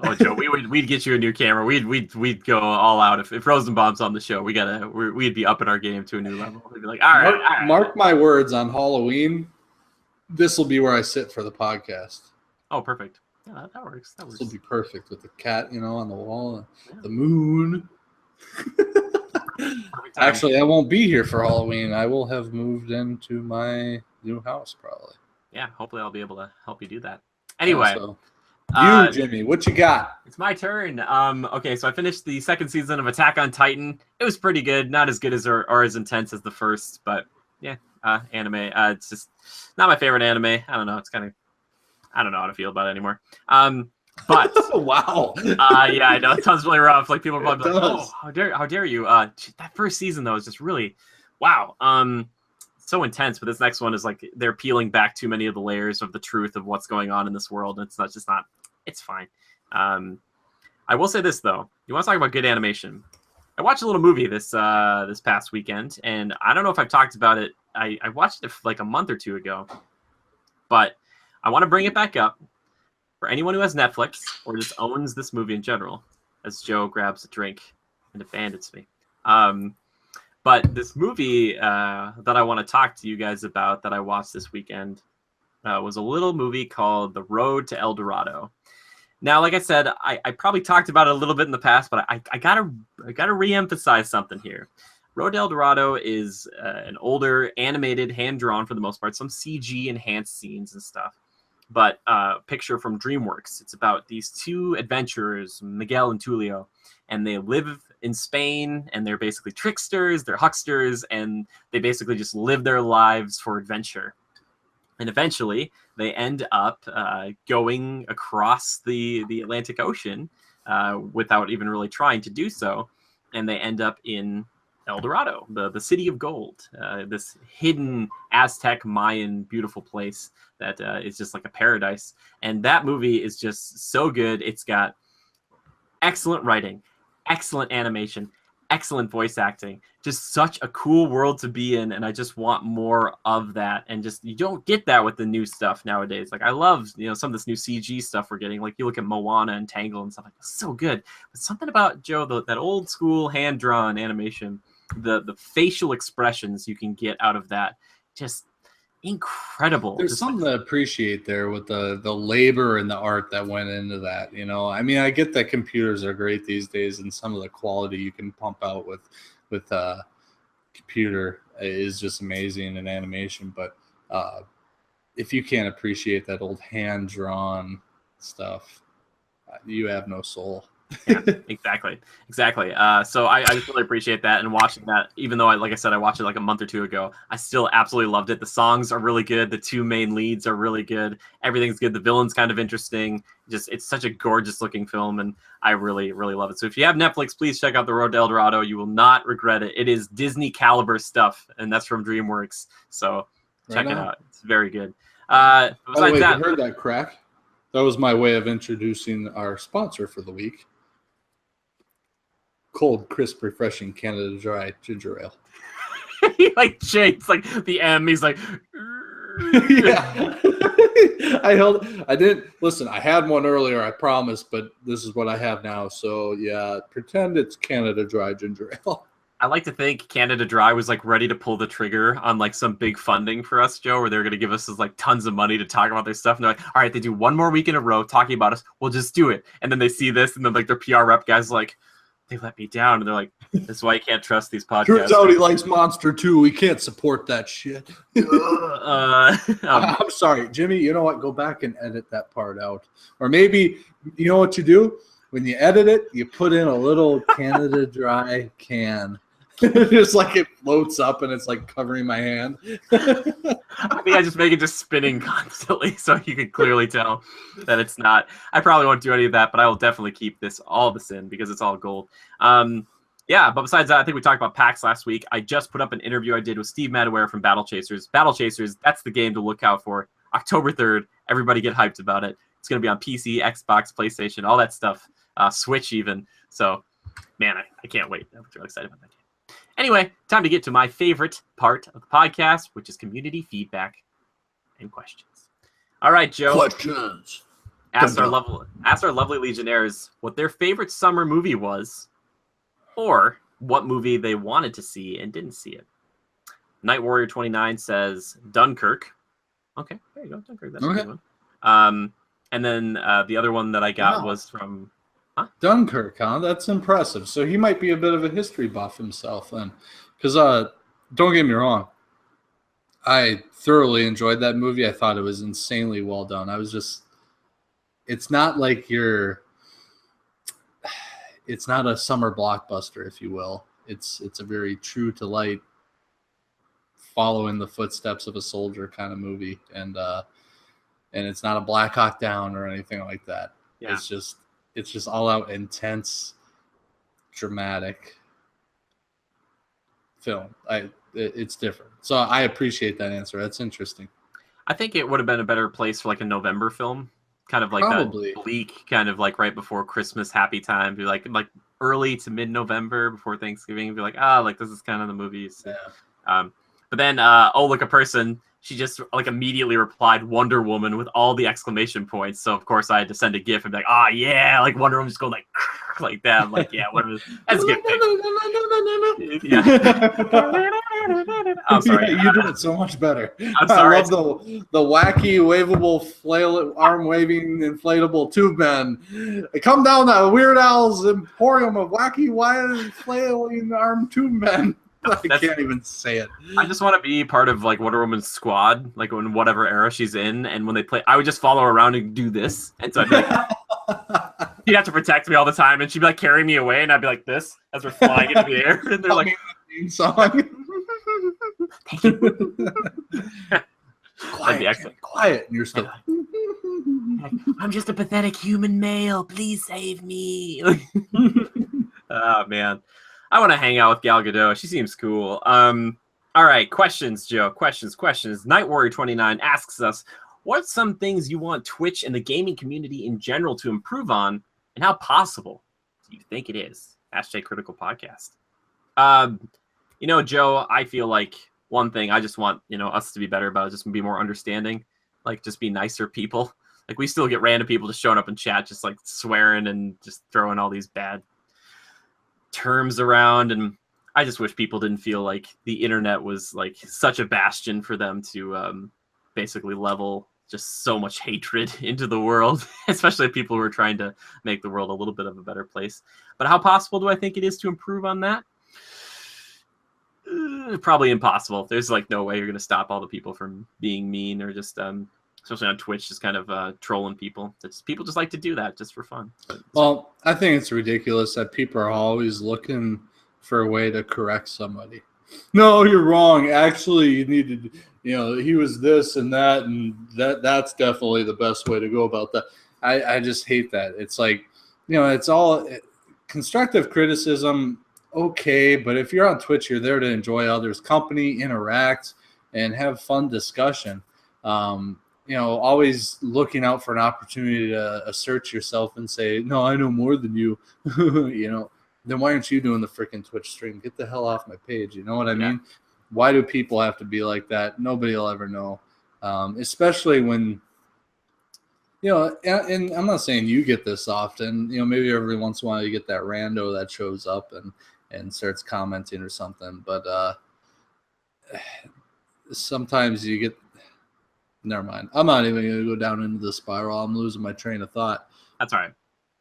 Oh, Joe, we'd get you a new camera. We'd go all out if Rosenbaum's on the show. We'd be upping our game to a new level. We'd be like, all right. Mark my words, on Halloween, this will be where I sit for the podcast. Oh, perfect. Yeah, that works. This will be perfect with the cat, on the wall, the moon. Actually, I won't be here for Halloween. I will have moved into my new house probably. Yeah, hopefully I'll be able to help you do that. Anyway. Jimmy, what you got? It's my turn. Okay, so I finished the second season of Attack on Titan. It was pretty good. Not as good as or as intense as the first, but yeah, anime. It's just not my favorite anime. I don't know. It's kind of, I don't know how to feel about it anymore. But wow. Yeah, I know it sounds really rough. Like, people are probably like, "Oh, how dare you?" That first season though is just really, wow. So intense. But this next one is like they're peeling back too many of the layers of the truth of what's going on in this world. It's not. It's fine. I will say this though. You want to talk about good animation? I watched a little movie this past weekend, and I don't know if I've talked about it. I watched it like a month or two ago, but I want to bring it back up for anyone who has Netflix or just owns this movie in general, as Joe grabs a drink and abandons me. But this movie that I want to talk to you guys about that I watched this weekend was a little movie called The Road to El Dorado. Now, like I said, I probably talked about it a little bit in the past, but I gotta reemphasize something here. Road El Dorado is an older animated, hand-drawn for the most part, some CG enhanced scenes and stuff, but picture from DreamWorks. It's about these two adventurers, Miguel and Tulio, and they live in Spain, and they're basically tricksters, they're hucksters, and they basically just live their lives for adventure. And eventually, they end up going across the Atlantic Ocean without even really trying to do so, and they end up in El Dorado, the city of gold, this hidden Aztec Mayan beautiful place that is just like a paradise. And that movie is just so good. It's got excellent writing, excellent animation, excellent voice acting, just such a cool world to be in, and I just want more of that. And just, you don't get that with the new stuff nowadays. Like, I love, some of this new CG stuff we're getting. Like, you look at Moana and Tangle and stuff, like, it's so good. But something about, Joe, that old school hand-drawn animation, the facial expressions you can get out of that, just incredible. There's just something to appreciate there with the labor and the art that went into that. I mean, I get that computers are great these days, and some of the quality you can pump out with computer is just amazing in animation. But if you can't appreciate that old hand drawn stuff, you have no soul. Yeah, exactly. So I just really appreciate that, and watching that, even though like I said, I watched it like a month or two ago, I still absolutely loved it. The songs are really good. The two main leads are really good. Everything's good. The villain's kind of interesting. Just, it's such a gorgeous looking film, and I really, really love it. So if you have Netflix, please check out The Road to El Dorado. You will not regret it. It is Disney caliber stuff, and that's from DreamWorks. So check it out. It's very good. By the way, you heard that crack? That was my way of introducing our sponsor for the week. Cold, crisp, refreshing Canada Dry ginger ale. He like shakes like the M. He's like, yeah. I didn't listen. I had one earlier, I promise, but this is what I have now. So yeah, pretend it's Canada Dry ginger ale. I like to think Canada Dry was like ready to pull the trigger on like some big funding for us, Joe, where they're going to give us like tons of money to talk about their stuff. And they're like, all right, they do one more week in a row talking about us. We'll just do it. And then they see this, and then like their PR rep guy's like, they let me down, and they're like, "That's why you can't trust these podcasts." Turns out he likes Monster too. We can't support that shit. I'm sorry, Jimmy. You know what? Go back and edit that part out, or maybe you know what you do when you edit it. You put in a little Canada Dry can, just like it floats up and it's like covering my hand. I think I just make it just spinning constantly, so you can clearly tell that it's not. I probably won't do any of that, but I will definitely keep all this in because it's all gold. Yeah, but besides that, I think we talked about PAX last week. I just put up an interview I did with Steve Madaware from Battle Chasers. Battle Chasers, that's the game to look out for. October 3rd, everybody get hyped about it. It's going to be on PC, Xbox, PlayStation, all that stuff, Switch even. So, man, I can't wait. I'm really excited about that game. Anyway, time to get to my favorite part of the podcast, which is community feedback and questions. All right, Joe. Questions. Ask our lovely Legionnaires what their favorite summer movie was, or what movie they wanted to see and didn't see it. Night Warrior 29 says Dunkirk. Okay, there you go, Dunkirk. That's a good one. And then the other one that I got was from... Huh? Dunkirk, huh? That's impressive. So he might be a bit of a history buff himself then. Because don't get me wrong, I thoroughly enjoyed that movie. I thought it was insanely well done. It's not like it's not a summer blockbuster, if you will. It's a very true to light, following the footsteps of a soldier kind of movie. And it's not a Black Hawk Down or anything like that. Yeah. It's just all out intense, dramatic film. It's different. So I appreciate that answer. That's interesting. I think it would have been a better place for like a November film, kind of like Probably. That bleak, kind of like right before Christmas, happy time. Be like early to mid-November before Thanksgiving. Be like, like this is kind of the movies. Yeah. But then, look, a person. She just like immediately replied Wonder Woman with all the exclamation points. So of course I had to send a GIF and be like, yeah, like Wonder Woman just going like that. I'm like, yeah, that's a good pick. Yeah. I'm sorry. You did it so much better. I'm sorry. I love the wacky, wavable, arm waving, inflatable tube men. They come down to Weird Al's emporium of wacky, wide, flailing arm tube men. I can't even say it. I just want to be part of like Wonder Woman's squad, like in whatever era she's in, and when they play, I would just follow her around and do this, and so I'd be like, she'd have to protect me all the time, and she'd be like carrying me away, and I'd be like this as we're flying into the air, and they're like, song. That'd be excellent. Quiet, and you're still. I'm just a pathetic human male. Please save me. Oh man, I want to hang out with Gal Gadot. She seems cool. All right, questions, Joe. Questions. Night Warrior 29 asks us, what's some things you want Twitch and the gaming community in general to improve on, and how possible do you think it is? #Critical Podcast. Joe, I feel like one thing I just want, us to be better about is just be more understanding, like just be nicer people. Like we still get random people just showing up in chat, just like swearing and just throwing all these bad terms around. And I just wish people didn't feel like the internet was like such a bastion for them to basically level just so much hatred into the world, especially people who are trying to make the world a little bit of a better place. But how possible do I think it is to improve on that? Probably impossible. There's like no way you're going to stop all the people from being mean or just, especially on Twitch, just kind of trolling people. People just like to do that just for fun. Well, I think it's ridiculous that people are always looking for a way to correct somebody. No, you're wrong. Actually, you needed, he was this and that, and that's definitely the best way to go about that. I just hate that. It's like, it's all constructive criticism. Okay, but if you're on Twitch, you're there to enjoy others' company, interact, and have fun discussion. Always looking out for an opportunity to assert yourself and say, no, I know more than you, then why aren't you doing the freaking Twitch stream? Get the hell off my page. You know what I mean? Why do people have to be like that? Nobody will ever know. Especially when, and I'm not saying you get this often, maybe every once in a while you get that rando that shows up and starts commenting or something. But sometimes you get, never mind. I'm not even going to go down into the spiral. I'm losing my train of thought. That's all right.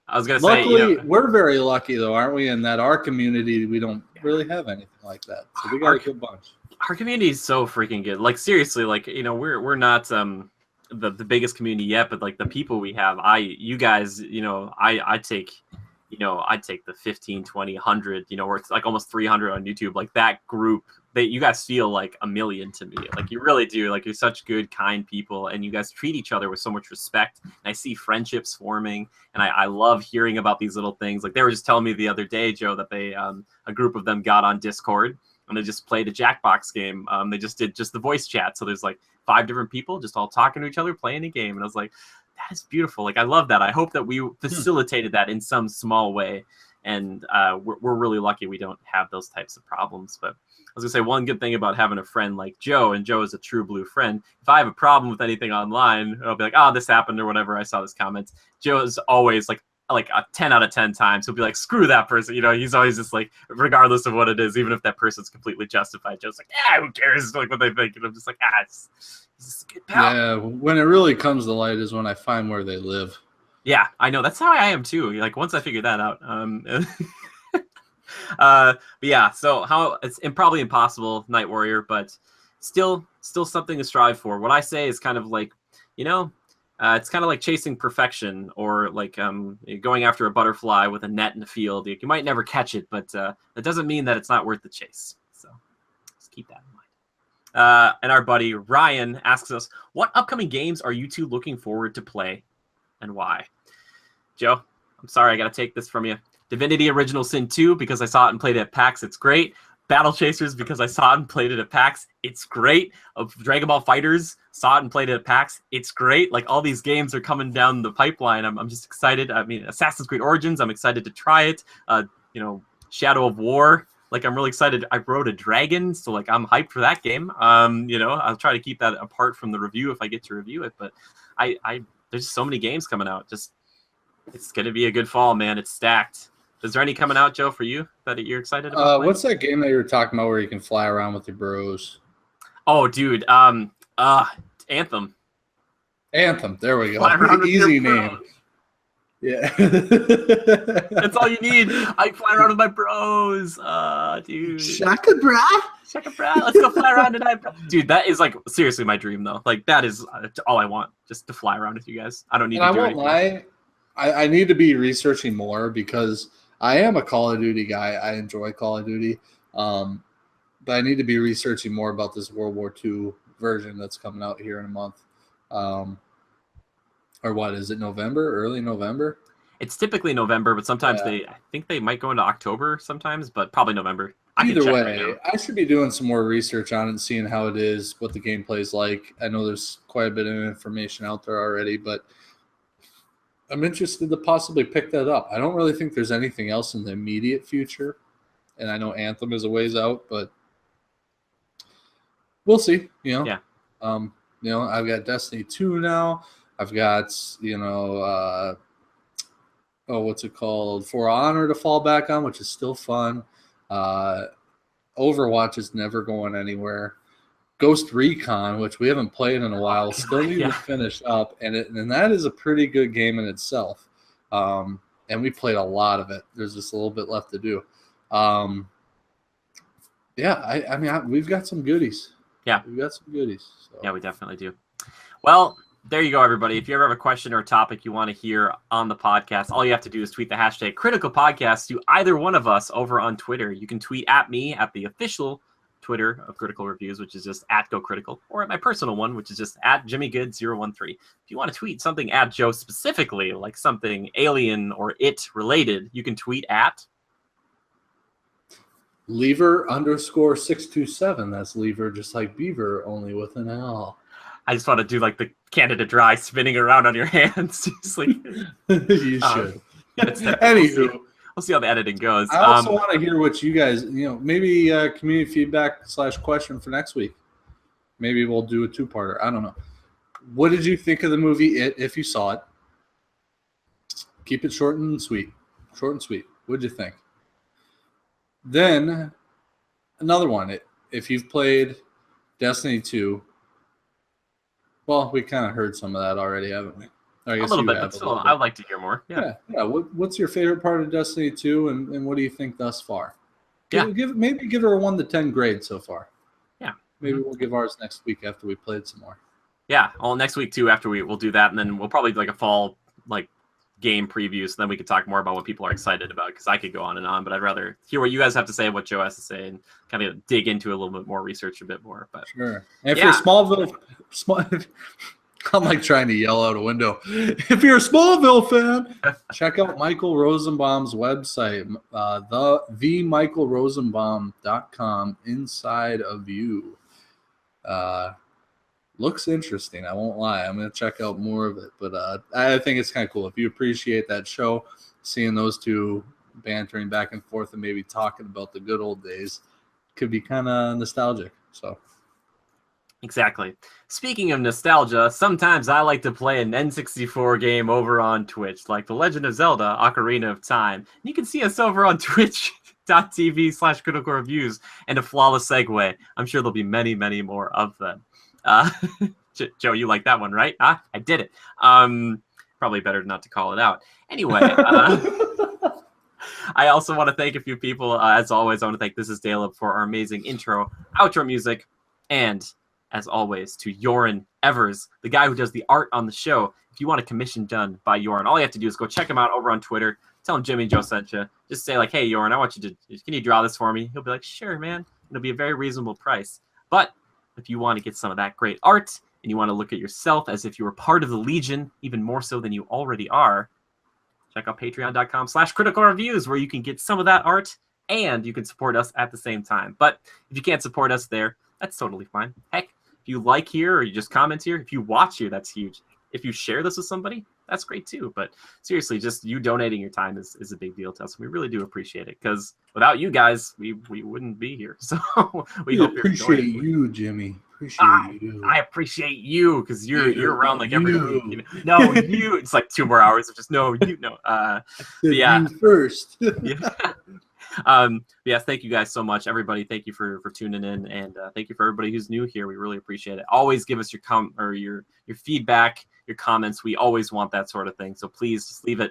I was going to say, we're very lucky though, aren't we? In that our community, we don't really have anything like that. So we got a good bunch. Our community is so freaking good. Like seriously, like, we're not, the biggest community yet, but like the people we have, you guys, I take, I'd take the 15, 20, 100, where it's like almost 300 on YouTube, like that group, you guys feel like a million to me. Like you really do. Like you're such good, kind people, and you guys treat each other with so much respect. And I see friendships forming, and I love hearing about these little things. Like they were just telling me the other day, Joe, that they, a group of them got on Discord and they just played a Jackbox game. They just did just the voice chat. So there's like 5 different people just all talking to each other, playing a game. And I was like, that is beautiful. Like, I love that. I hope that we facilitated that in some small way. And we're really lucky we don't have those types of problems. But I was going to say one good thing about having a friend like Joe, and Joe is a true blue friend. If I have a problem with anything online, I'll be like, oh, this happened or whatever. I saw this comment. Joe is always like a 10 out of 10 times. He'll be like, screw that person. He's always just like, regardless of what it is, even if that person's completely justified, Joe's like, who cares? Like what they think. And I'm just like, it's just a good pal. Yeah, when it really comes to light is when I find where they live. Yeah, I know. That's how I am too. Like once I figure that out. But yeah, so how it's probably impossible, Night Warrior, but still something to strive for. What I say is kind of like, it's kind of like chasing perfection, or like going after a butterfly with a net in the field. You might never catch it, but that doesn't mean that it's not worth the chase. So just keep that in mind. And our buddy Ryan asks us, what upcoming games are you two looking forward to play, and why? Joe, I'm sorry, I got to take this from you. Divinity Original Sin 2, because I saw it and played it at PAX. It's great. Battle Chasers, because I saw it and played it at PAX. It's great. Dragon Ball Fighters, saw it and played it at PAX. It's great. Like, all these games are coming down the pipeline. I'm just excited. I mean, Assassin's Creed Origins, I'm excited to try it. Shadow of War, like, I'm really excited. I rode a dragon, so, like, I'm hyped for that game. I'll try to keep that apart from the review if I get to review it. But there's just so many games coming out. It's going to be a good fall, man. It's stacked. Is there any coming out, Joe, for you that you're excited about? What's that game that you were talking about where you can fly around with your bros? Oh, dude. Anthem. Anthem. There we go. Fly around with Easy your name. bros. Yeah. That's all you need. I fly around with my bros. Dude. Shaka bra. Shaka bra. Let's go fly around tonight, bro. Dude, that is like seriously my dream though. Like that is all I want, just to fly around with you guys. I don't need to do anything. Lie. I need to be researching more because I am a Call of Duty guy. I enjoy Call of Duty. But I need to be researching more about this World War II version that's coming out here in a month. Or what is it? November? Early November? It's typically November, but sometimes I think they might go into October sometimes, but probably November. Either way, I should be doing some more research on it and seeing how it is, what the gameplay is like. I know there's quite a bit of information out there already, but I'm interested to possibly pick that up. I don't really think there's anything else in the immediate future, and I know Anthem is a ways out, but we'll see. Yeah. I've got Destiny 2 now. I've got what's it called? For Honor to fall back on, which is still fun. Overwatch is never going anywhere. Ghost Recon, which we haven't played in a while, still need to finish up, and that is a pretty good game in itself. And we played a lot of it. There's just a little bit left to do. We've got some goodies. Yeah, we've got some goodies. So. Yeah, we definitely do. Well, there you go, everybody. If you ever have a question or a topic you want to hear on the podcast, all you have to do is tweet the hashtag Critical Podcast to either one of us over on Twitter. You can tweet at me at the official Twitter of Critical Reviews, which is just at GoCritical, or at my personal one, which is just at JimmyGood013. If you want to tweet something at Joe specifically, like something alien or it related, you can tweet at Lever_627. That's Lever just like Beaver, only with an L. I just want to do like the Canada Dry spinning around on your hands. Just like you should. Anywho, we'll see how the editing goes. I also want to hear what you guys, maybe community feedback / question for next week. Maybe we'll do a 2-parter. I don't know. What did you think of the movie It, if you saw it? Keep it short and sweet. Short and sweet. What did you think? Then, another one. If you've played Destiny 2, well, we kind of heard some of that already, haven't we? I guess a little bit, but still, I'd like to hear more. Yeah. What's your favorite part of Destiny 2, and what do you think thus far? Yeah. Maybe give her a 1 to 10 grade so far. Yeah. Maybe we'll give ours next week after we played some more. Yeah. Well, next week too. After we'll do that, and then we'll probably do like a fall game preview, so then we could talk more about what people are excited about. Because I could go on and on, but I'd rather hear what you guys have to say, what Joe has to say, and kind of dig into a little bit more research a bit more. But sure. And if you're Smallville, I'm like trying to yell out a window. If you're a Smallville fan, check out Michael Rosenbaum's website, themichaelrosenbaum.com. Inside of You. Looks interesting. I won't lie. I'm going to check out more of it. But I think it's kind of cool. If you appreciate that show, seeing those two bantering back and forth and maybe talking about the good old days could be kind of nostalgic. So. Exactly. Speaking of nostalgia, sometimes I like to play an N64 game over on Twitch, like The Legend of Zelda Ocarina of Time. You can see us over on twitch.tv/critical reviews, and a flawless segue. I'm sure there'll be many, many more of them. Joe, you like that one, right? I did it. Probably better not to call it out. Anyway, I also want to thank a few people. As always, I want to thank This Is Daleb for our amazing intro, outro music, and as always, to Yoren Evers, the guy who does the art on the show. If you want a commission done by Yoren, all you have to do is go check him out over on Twitter. Tell him Jimmy and Joe sent you. Just say like, hey, Yoren, I want you to, can you draw this for me? He'll be like, sure, man. It'll be a very reasonable price. But if you want to get some of that great art and you want to look at yourself as if you were part of the Legion, even more so than you already are, check out patreon.com/critical reviews, where you can get some of that art and you can support us at the same time. But if you can't support us there, that's totally fine. Heck, if you like here or you just comment here, if you watch here, that's huge. If you share this with somebody, that's great too. But seriously, just you donating your time is a big deal to us. We really do appreciate it, because without you guys, we wouldn't be here. So we hope you're appreciate enjoying it. you, Jimmy. Appreciate you. I appreciate you, because you're around like every week. You. No, you. It's like 2 more hours of just no, you know. Yeah. You first. Yeah. Yes, thank you guys so much, everybody. Thank you for tuning in, and thank you for everybody who's new here. We really appreciate it. Always give us your feedback, your comments. We always want that sort of thing. So please just leave it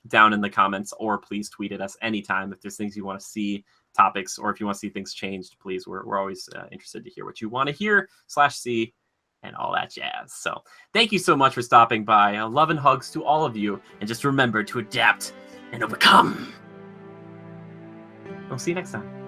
down in the comments, or please tweet at us anytime if there's things you want to see, topics, or if you want to see things changed. Please, we're always interested to hear what you want to hear / see, and all that jazz. So thank you so much for stopping by. Love and hugs to all of you, and just remember to adapt and overcome. We'll see you next time.